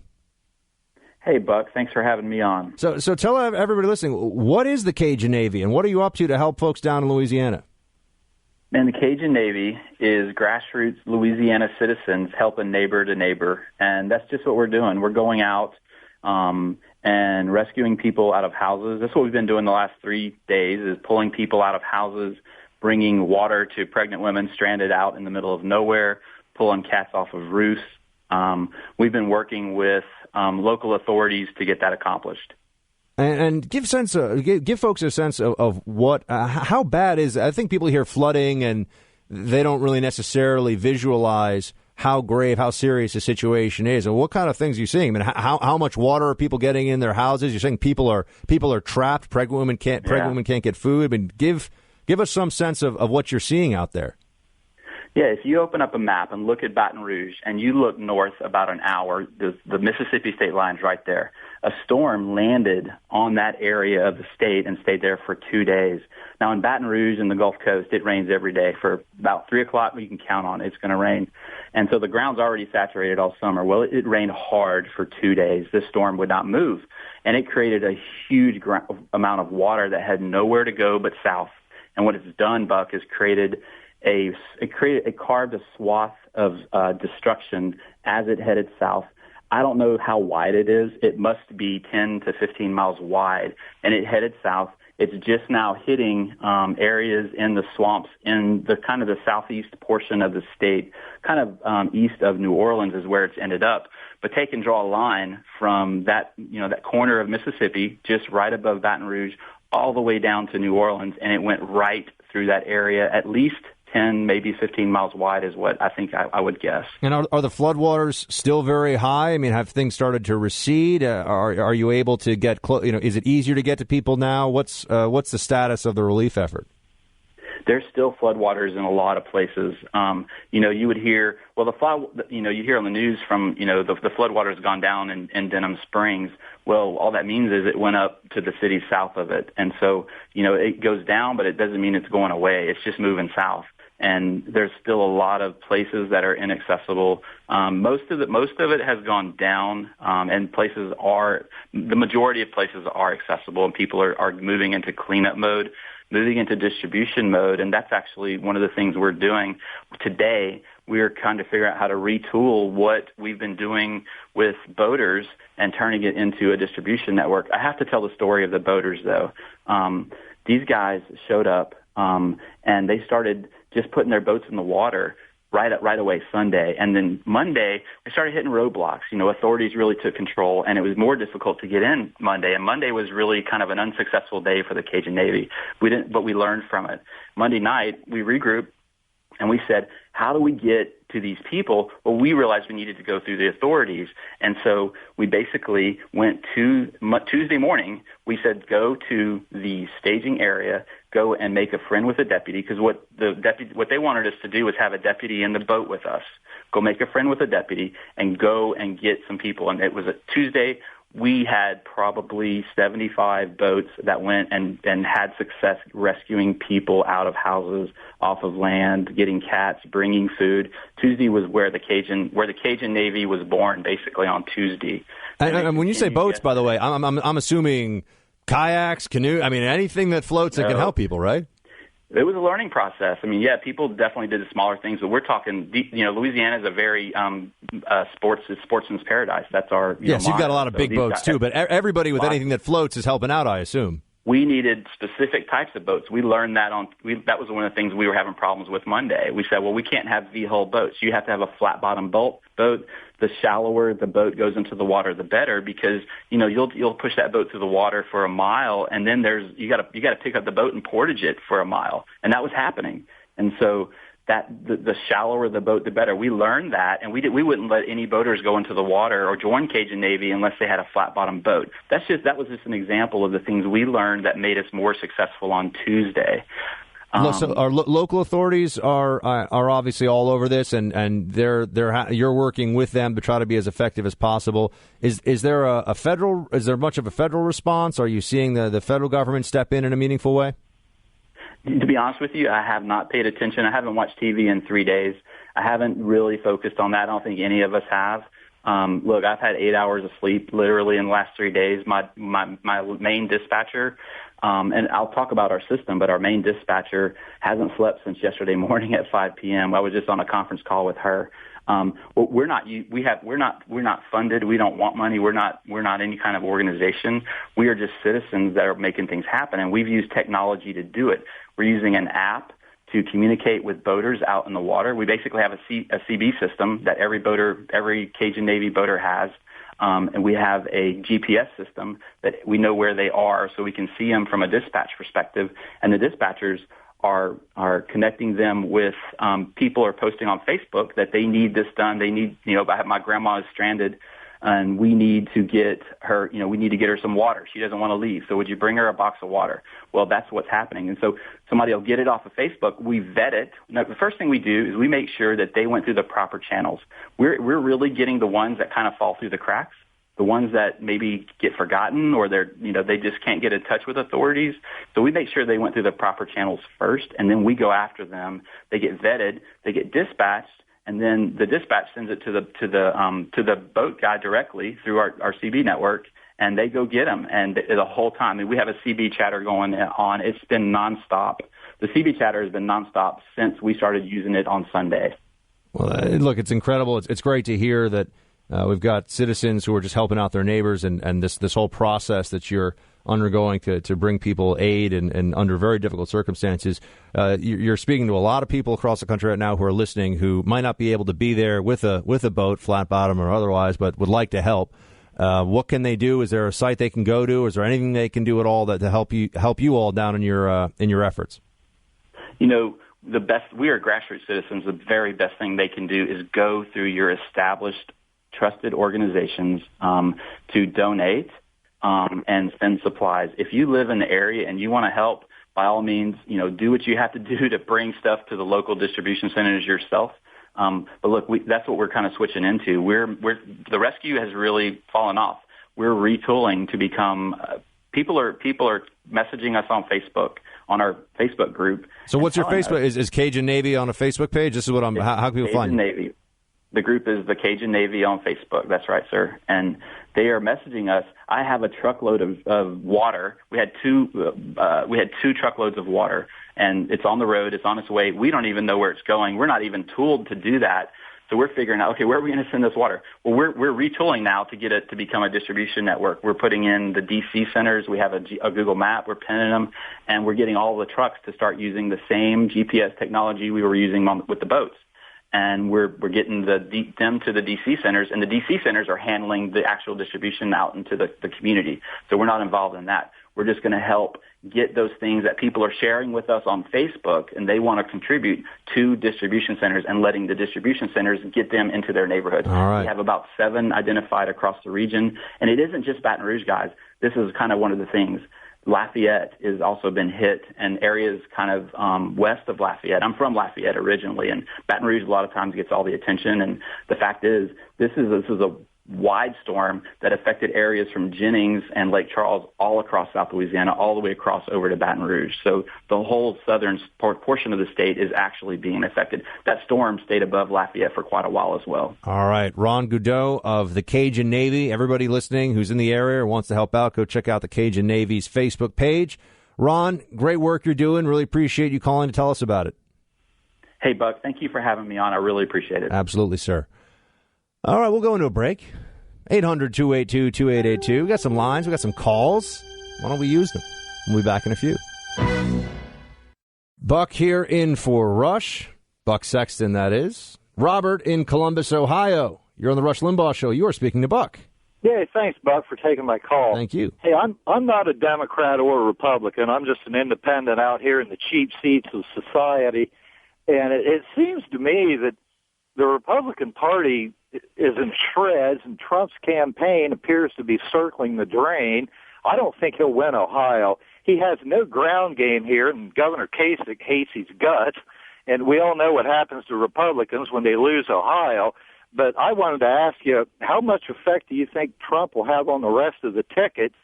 Hey, Buck. Thanks for having me on. So tell everybody listening, what is the Cajun Navy, and what are you up to help folks down in Louisiana? Man, the Cajun Navy is grassroots Louisiana citizens helping neighbor to neighbor, and that's just what we're doing. We're going out and rescuing people out of houses. That's what we've been doing the last 3 days, is pulling people out of houses, bringing water to pregnant women stranded out in the middle of nowhere, pulling cats off of roofs. We've been working with local authorities to get that accomplished. And give folks a sense of what, how bad is, I think people hear flooding and they don't really necessarily visualize how grave, how serious the situation is. And what kind of things are you seeing? I mean, how much water are people getting in their houses? You're saying people are trapped. Pregnant women can't get food. I mean, give us some sense of what you're seeing out there. Yeah, if you open up a map and look at Baton Rouge and you look north about an hour, the Mississippi state line's right there. A storm landed on that area of the state and stayed there for 2 days. Now, in Baton Rouge and the Gulf Coast, it rains every day. For about 3 o'clock, you can count on it's going to rain. And so the ground's already saturated all summer. Well, it rained hard for 2 days. This storm would not move. And it created a huge amount of water that had nowhere to go but south. And what it's done, Buck, is it carved a swath of destruction as it headed south. I don't know how wide it is. It must be 10 to 15 miles wide, and it headed south. It's just now hitting areas in the swamps in the kind of the southeast portion of the state, kind of east of New Orleans is where it's ended up. But take and draw a line from that corner of Mississippi, just right above Baton Rouge, all the way down to New Orleans, and it went right through that area, at least 10, maybe 15 miles wide is what I think I would guess. And are the floodwaters still very high? I mean, have things started to recede? Are you able to get close? Is it easier to get to people now? What's the status of the relief effort? There's still floodwaters in a lot of places. You would hear, you hear on the news from, the floodwater has gone down in Denham Springs. Well, all that means is it went up to the cities south of it. And so, it goes down, but it doesn't mean it's going away. It's just moving south. And there's still a lot of places that are inaccessible. Most of it has gone down, and the majority of places are accessible, and people are moving into cleanup mode, moving into distribution mode, and that's actually one of the things we're doing today. We're trying to figure out how to retool what we've been doing with boaters and turning it into a distribution network. I have to tell the story of the boaters, though. These guys showed up, and they started just putting their boats in the water right away Sunday. And then Monday, they started hitting roadblocks. Authorities really took control, and it was more difficult to get in Monday. And Monday was really kind of an unsuccessful day for the Cajun Navy. But we learned from it. Monday night, we regrouped, and we said, how do we get to these people? Well, we realized we needed to go through the authorities. And so we basically went to Tuesday morning. We said, go to the staging area, go and make a friend with a deputy, because what they wanted us to do was have a deputy in the boat with us. Go make a friend with a deputy and go and get some people. And it was a Tuesday. We had probably 75 boats that went and had success rescuing people out of houses, off of land, getting cats, bringing food. Tuesday was where the Cajun Navy was born, basically on Tuesday. And when you say boats, by the way, I'm assuming kayaks, canoe. I mean, anything that floats that can help people, right? It was a learning process. I mean, yeah, people definitely did the smaller things, but we're talking, Louisiana is a very sportsman's paradise. That's our yes. You've got a lot of big boats too, but everybody with anything that floats is helping out, I assume. We needed specific types of boats. We learned that that was one of the things we were having problems with Monday. We said, well, we can't have V-hull boats. You have to have a flat bottom boat. The shallower the boat goes into the water, the better, because you'll push that boat through the water for a mile, and then you got to pick up the boat and portage it for a mile, and that was happening. And so that the shallower the boat, the better. We learned that, and we wouldn't let any boaters go into the water or join Cajun Navy unless they had a flat bottom boat. That was just an example of the things we learned that made us more successful on Tuesday. So our local authorities are obviously all over this, and you're working with them to try to be as effective as possible. Is there is there much of a federal response? Are you seeing the federal government step in a meaningful way? To be honest with you, I have not paid attention. I haven't watched TV in 3 days. I haven't really focused on that. I don't think any of us have. Look, I've had 8 hours of sleep literally in the last 3 days. My main dispatcher. And I'll talk about our system, but our main dispatcher hasn't slept since yesterday morning at 5 p.m. I was just on a conference call with her. We're not funded. We don't want money. We're not any kind of organization. We are just citizens that are making things happen, and we've used technology to do it. We're using an app to communicate with boaters out in the water. We basically have a CB system that every Cajun Navy boater has. And we have a GPS system that we know where they are, so we can see them from a dispatch perspective. And the dispatchers are connecting them with people are posting on Facebook that they need this done. They need, my grandma is stranded, and we need to get her, we need to get her some water. She doesn't want to leave, so would you bring her a box of water? Well, that's what's happening. And so somebody will get it off of Facebook. We vet it. Now, the first thing we do is we make sure that they went through the proper channels. We're really getting the ones that kind of fall through the cracks, the ones that maybe get forgotten or they just can't get in touch with authorities. So we make sure they went through the proper channels first, and then we go after them. They get vetted, they get dispatched, and then the dispatch sends it to the boat guy directly through our CB network, and they go get them. And the whole time, we have a CB chatter going on. It's been nonstop. The CB chatter has been nonstop since we started using it on Sunday. Well, look, it's incredible. It's great to hear that we've got citizens who are just helping out their neighbors, and this whole process that you're undergoing to bring people aid and under very difficult circumstances. You're speaking to a lot of people across the country right now who are listening who might not be able to be there with a boat, flat bottom or otherwise, but would like to help. What can they do? Is there a site they can go to? Is there anything they can do at all to help you all down in your efforts? The best, we are grassroots citizens. The very best thing they can do is go through your established, trusted organizations to donate and send supplies. If you live in the area and you want to help, by all means, do what you have to do to bring stuff to the local distribution centers yourself. But look, that's what we're kind of switching into. The rescue has really fallen off. We're retooling to become. People are messaging us on Facebook, on our Facebook group. So what's your Facebook? Is Cajun Navy on a Facebook page? This is what how can people find you? Cajun Navy. The group is the Cajun Navy on Facebook. That's right, sir. And they are messaging us. I have a truckload of water. We had two truckloads of water, and it's on the road. It's on its way. We don't even know where it's going. We're not even tooled to do that. So we're figuring out, okay, where are we going to send this water? Well, we're retooling now to get it to become a distribution network. We're putting in the DC centers. We have a Google map. We're pinning them, and we're getting all the trucks to start using the same GPS technology we were using with the boats. And we're getting them to the DC centers, and the DC centers are handling the actual distribution out into the community. So we're not involved in that. We're just going to help get those things that people are sharing with us on Facebook, and they want to contribute to distribution centers and letting the distribution centers get them into their neighborhoods. All right. We have about 7 identified across the region, and it isn't just Baton Rouge, guys. This is kind of one of the things. Lafayette has also been hit, and areas kind of west of Lafayette. I'm from Lafayette originally, and Baton Rouge a lot of times gets all the attention. And the fact is, this is a wide storm that affected areas from Jennings and Lake Charles all across South Louisiana, all the way across over to Baton Rouge. So the whole southern portion of the state is actually being affected. That storm stayed above Lafayette for quite a while as well. All right. Ron Goudeau of the Cajun Navy. Everybody listening who's in the area or wants to help out, go check out the Cajun Navy's Facebook page. Ron, great work you're doing. Really appreciate you calling to tell us about it. Hey, Buck, thank you for having me on. I really appreciate it. Absolutely, sir. All right, we'll go into a break. 800-282-2882. We got some lines. We got some calls. Why don't we use them? We'll be back in a few. Buck here in for Rush. Buck Sexton, that is. Robert in Columbus, Ohio. You're on the Rush Limbaugh Show. You are speaking to Buck. Yeah, thanks, Buck, for taking my call. Thank you. Hey, I'm not a Democrat or a Republican. I'm just an independent out here in the cheap seats of society. And it seems to me that the Republican Party is in shreds, and Trump's campaign appears to be circling the drain. I don't think he'll win Ohio. He has no ground game here, and Governor Kasich hates his guts, and we all know what happens to Republicans when they lose Ohio. But I wanted to ask you, how much effect do you think Trump will have on the rest of the ticket?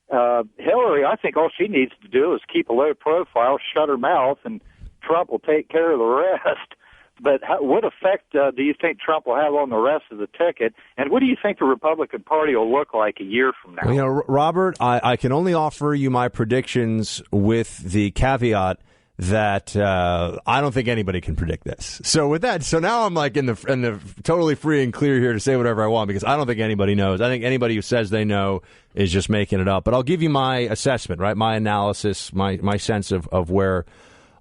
Hillary, I think all she needs to do is keep a low profile, shut her mouth, and Trump will take care of the rest. But what effect do you think Trump will have on the rest of the ticket? And what do you think the Republican Party will look like a year from now? Well, Robert, I can only offer you my predictions with the caveat that I don't think anybody can predict this. So with that, now I'm like in the totally free and clear here to say whatever I want, because I don't think anybody knows. I think anybody who says they know is just making it up. But I'll give you my assessment, right? My analysis, my sense of where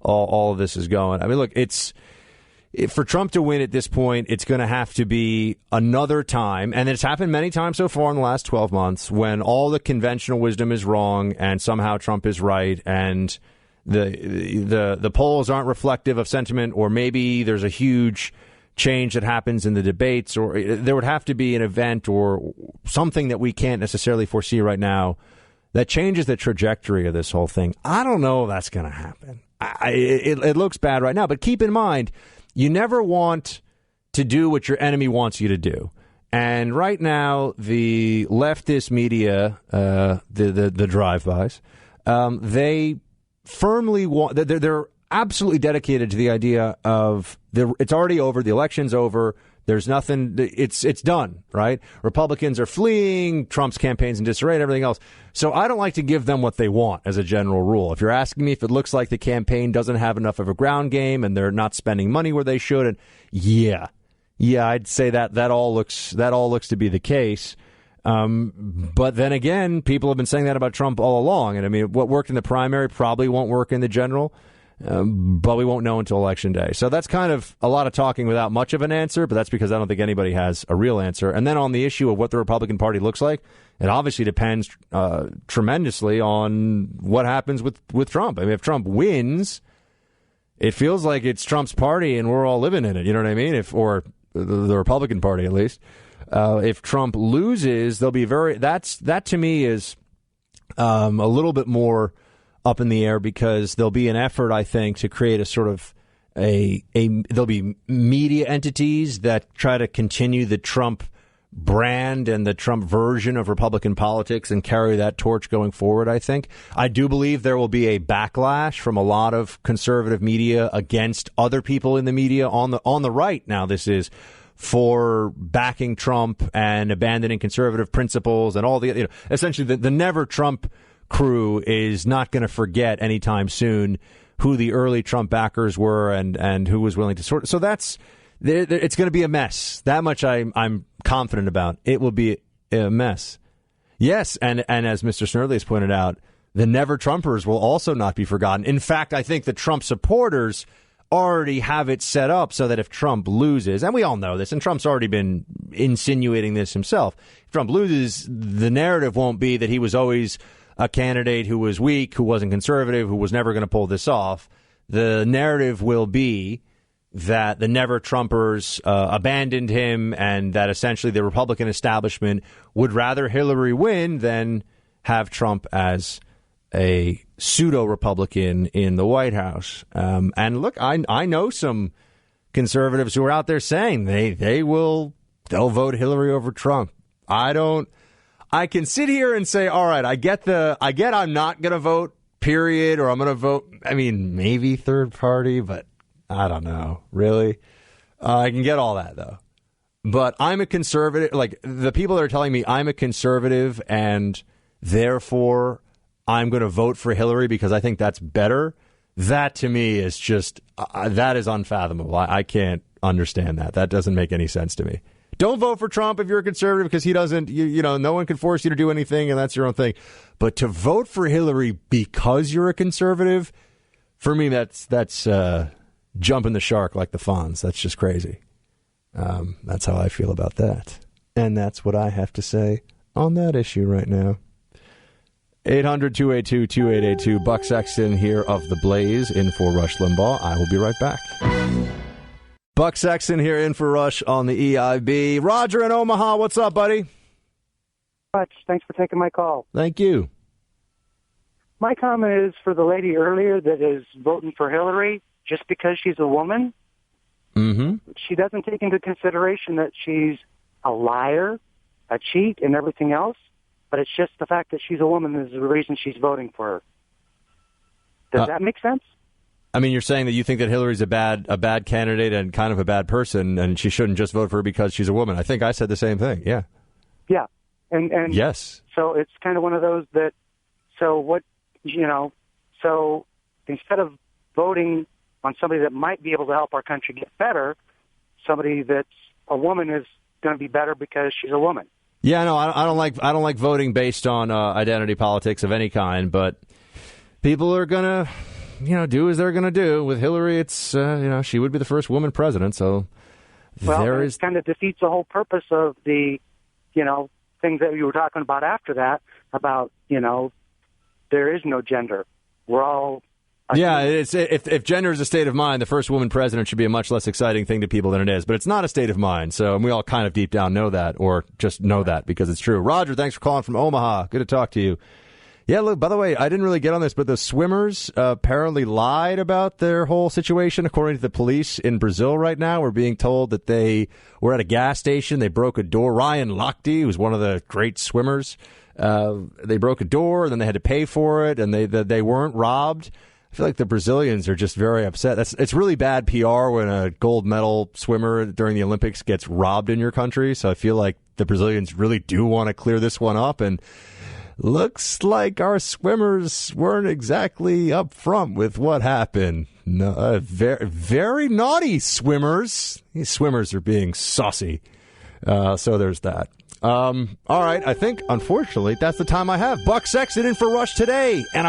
all of this is going. I mean, look, for Trump to win at this point, it's going to have to be another time, and it's happened many times so far in the last 12 months, when all the conventional wisdom is wrong and somehow Trump is right, and the polls aren't reflective of sentiment, or maybe there's a huge change that happens in the debates, or there would have to be an event or something that we can't necessarily foresee right now that changes the trajectory of this whole thing. I don't know if that's going to happen. It looks bad right now, but keep in mind, you never want to do what your enemy wants you to do. And right now, the leftist media, the drive-bys, they firmly want, they're absolutely dedicated to the idea of it's already over, the election's over, there's nothing, it's done, right? Republicans are fleeing, Trump's campaign's in disarray and everything else. So I don't like to give them what they want as a general rule. If you're asking me if it looks like the campaign doesn't have enough of a ground game and they're not spending money where they should, and yeah, I'd say that all looks to be the case. But then again, people have been saying that about Trump all along. And I mean, what worked in the primary probably won't work in the general. But we won't know until Election Day. So that's kind of a lot of talking without much of an answer, but that's because I don't think anybody has a real answer. And then on the issue of what the Republican Party looks like, it obviously depends tremendously on what happens with Trump. I mean, if Trump wins, it feels like it's Trump's party and we're all living in it. You know what I mean? Or the Republican Party, at least. If Trump loses, they'll be that to me is a little bit more up in the air because there'll be an effort, I think, to create a sort of there'll be media entities that try to continue the Trump brand and the Trump version of Republican politics and carry that torch going forward, I think. I do believe there will be a backlash from a lot of conservative media against other people in the media on the right. Now, this is for backing Trump and abandoning conservative principles and all the, essentially the Never Trump crew is not going to forget anytime soon who the early Trump backers were and who was willing to sort. So it's going to be a mess. That much I'm confident about. It will be a mess. Yes, and as Mr. Snerdley has pointed out, the Never Trumpers will also not be forgotten. In fact, I think the Trump supporters already have it set up so that if Trump loses, and we all know this, and Trump's already been insinuating this himself, if Trump loses, the narrative won't be that he was always a candidate who was weak, who wasn't conservative, who was never going to pull this off. The narrative will be that the Never Trumpers abandoned him and that essentially the Republican establishment would rather Hillary win than have Trump as a pseudo-Republican in the White House. And look, I know some conservatives who are out there saying they'll vote Hillary over Trump. I can sit here and say, all right, I get I'm not going to vote, period, or I'm going to vote, maybe third party, but I don't know, really. I can get all that, though. But I'm a conservative. Like, the people that are telling me I'm a conservative and therefore I'm going to vote for Hillary because I think that's better, that to me is just, that is unfathomable. I can't understand that. That doesn't make any sense to me. Don't vote for Trump if you're a conservative because he doesn't, no one can force you to do anything and that's your own thing. But to vote for Hillary because you're a conservative, for me, that's jumping the shark like the Fonz. That's just crazy. That's how I feel about that. And that's what I have to say on that issue right now. 800-282-2882. Buck Sexton here of The Blaze in for Rush Limbaugh. I will be right back. Buck Sexton here in for Rush on the EIB. Roger in Omaha, what's up, buddy? Thanks for taking my call. Thank you. My comment is for the lady earlier that is voting for Hillary just because she's a woman. Mm-hmm. She doesn't take into consideration that she's a liar, a cheat, and everything else. But it's just the fact that she's a woman is the reason she's voting for her. Does that make sense? You're saying that you think that Hillary's a bad candidate and kind of a bad person, and she shouldn't just vote for her because she's a woman. I think I said the same thing. Yeah. Yeah. And yes. So it's kind of one of those that. So instead of voting on somebody that might be able to help our country get better, somebody that's a woman is going to be better because she's a woman. Yeah, no, I don't like voting based on identity politics of any kind, but people are gonna, do as they're gonna do. With Hillary, it's she would be the first woman president, so it kind of defeats the whole purpose of the, things that you were talking about after that about there is no gender. We're all. Yeah, if gender is a state of mind, the first woman president should be a much less exciting thing to people than it is. But it's not a state of mind, so we all kind of deep down know that, or just know that because it's true. Roger, thanks for calling from Omaha. Good to talk to you. Yeah, look, by the way, I didn't really get on this, but the swimmers apparently lied about their whole situation. According to the police in Brazil right now, we're being told that they were at a gas station. They broke a door. Ryan Lochte, who's one of the great swimmers, they broke a door, and then they had to pay for it, and they weren't robbed. I feel like the Brazilians are just very upset. It's really bad PR when a gold medal swimmer during the Olympics gets robbed in your country. So I feel like the Brazilians really do want to clear this one up. And looks like our swimmers weren't exactly upfront with what happened. No, very, very naughty swimmers. These swimmers are being saucy. So there's that. All right. I think, unfortunately, that's the time I have. Buck Sexton in for Rush today. And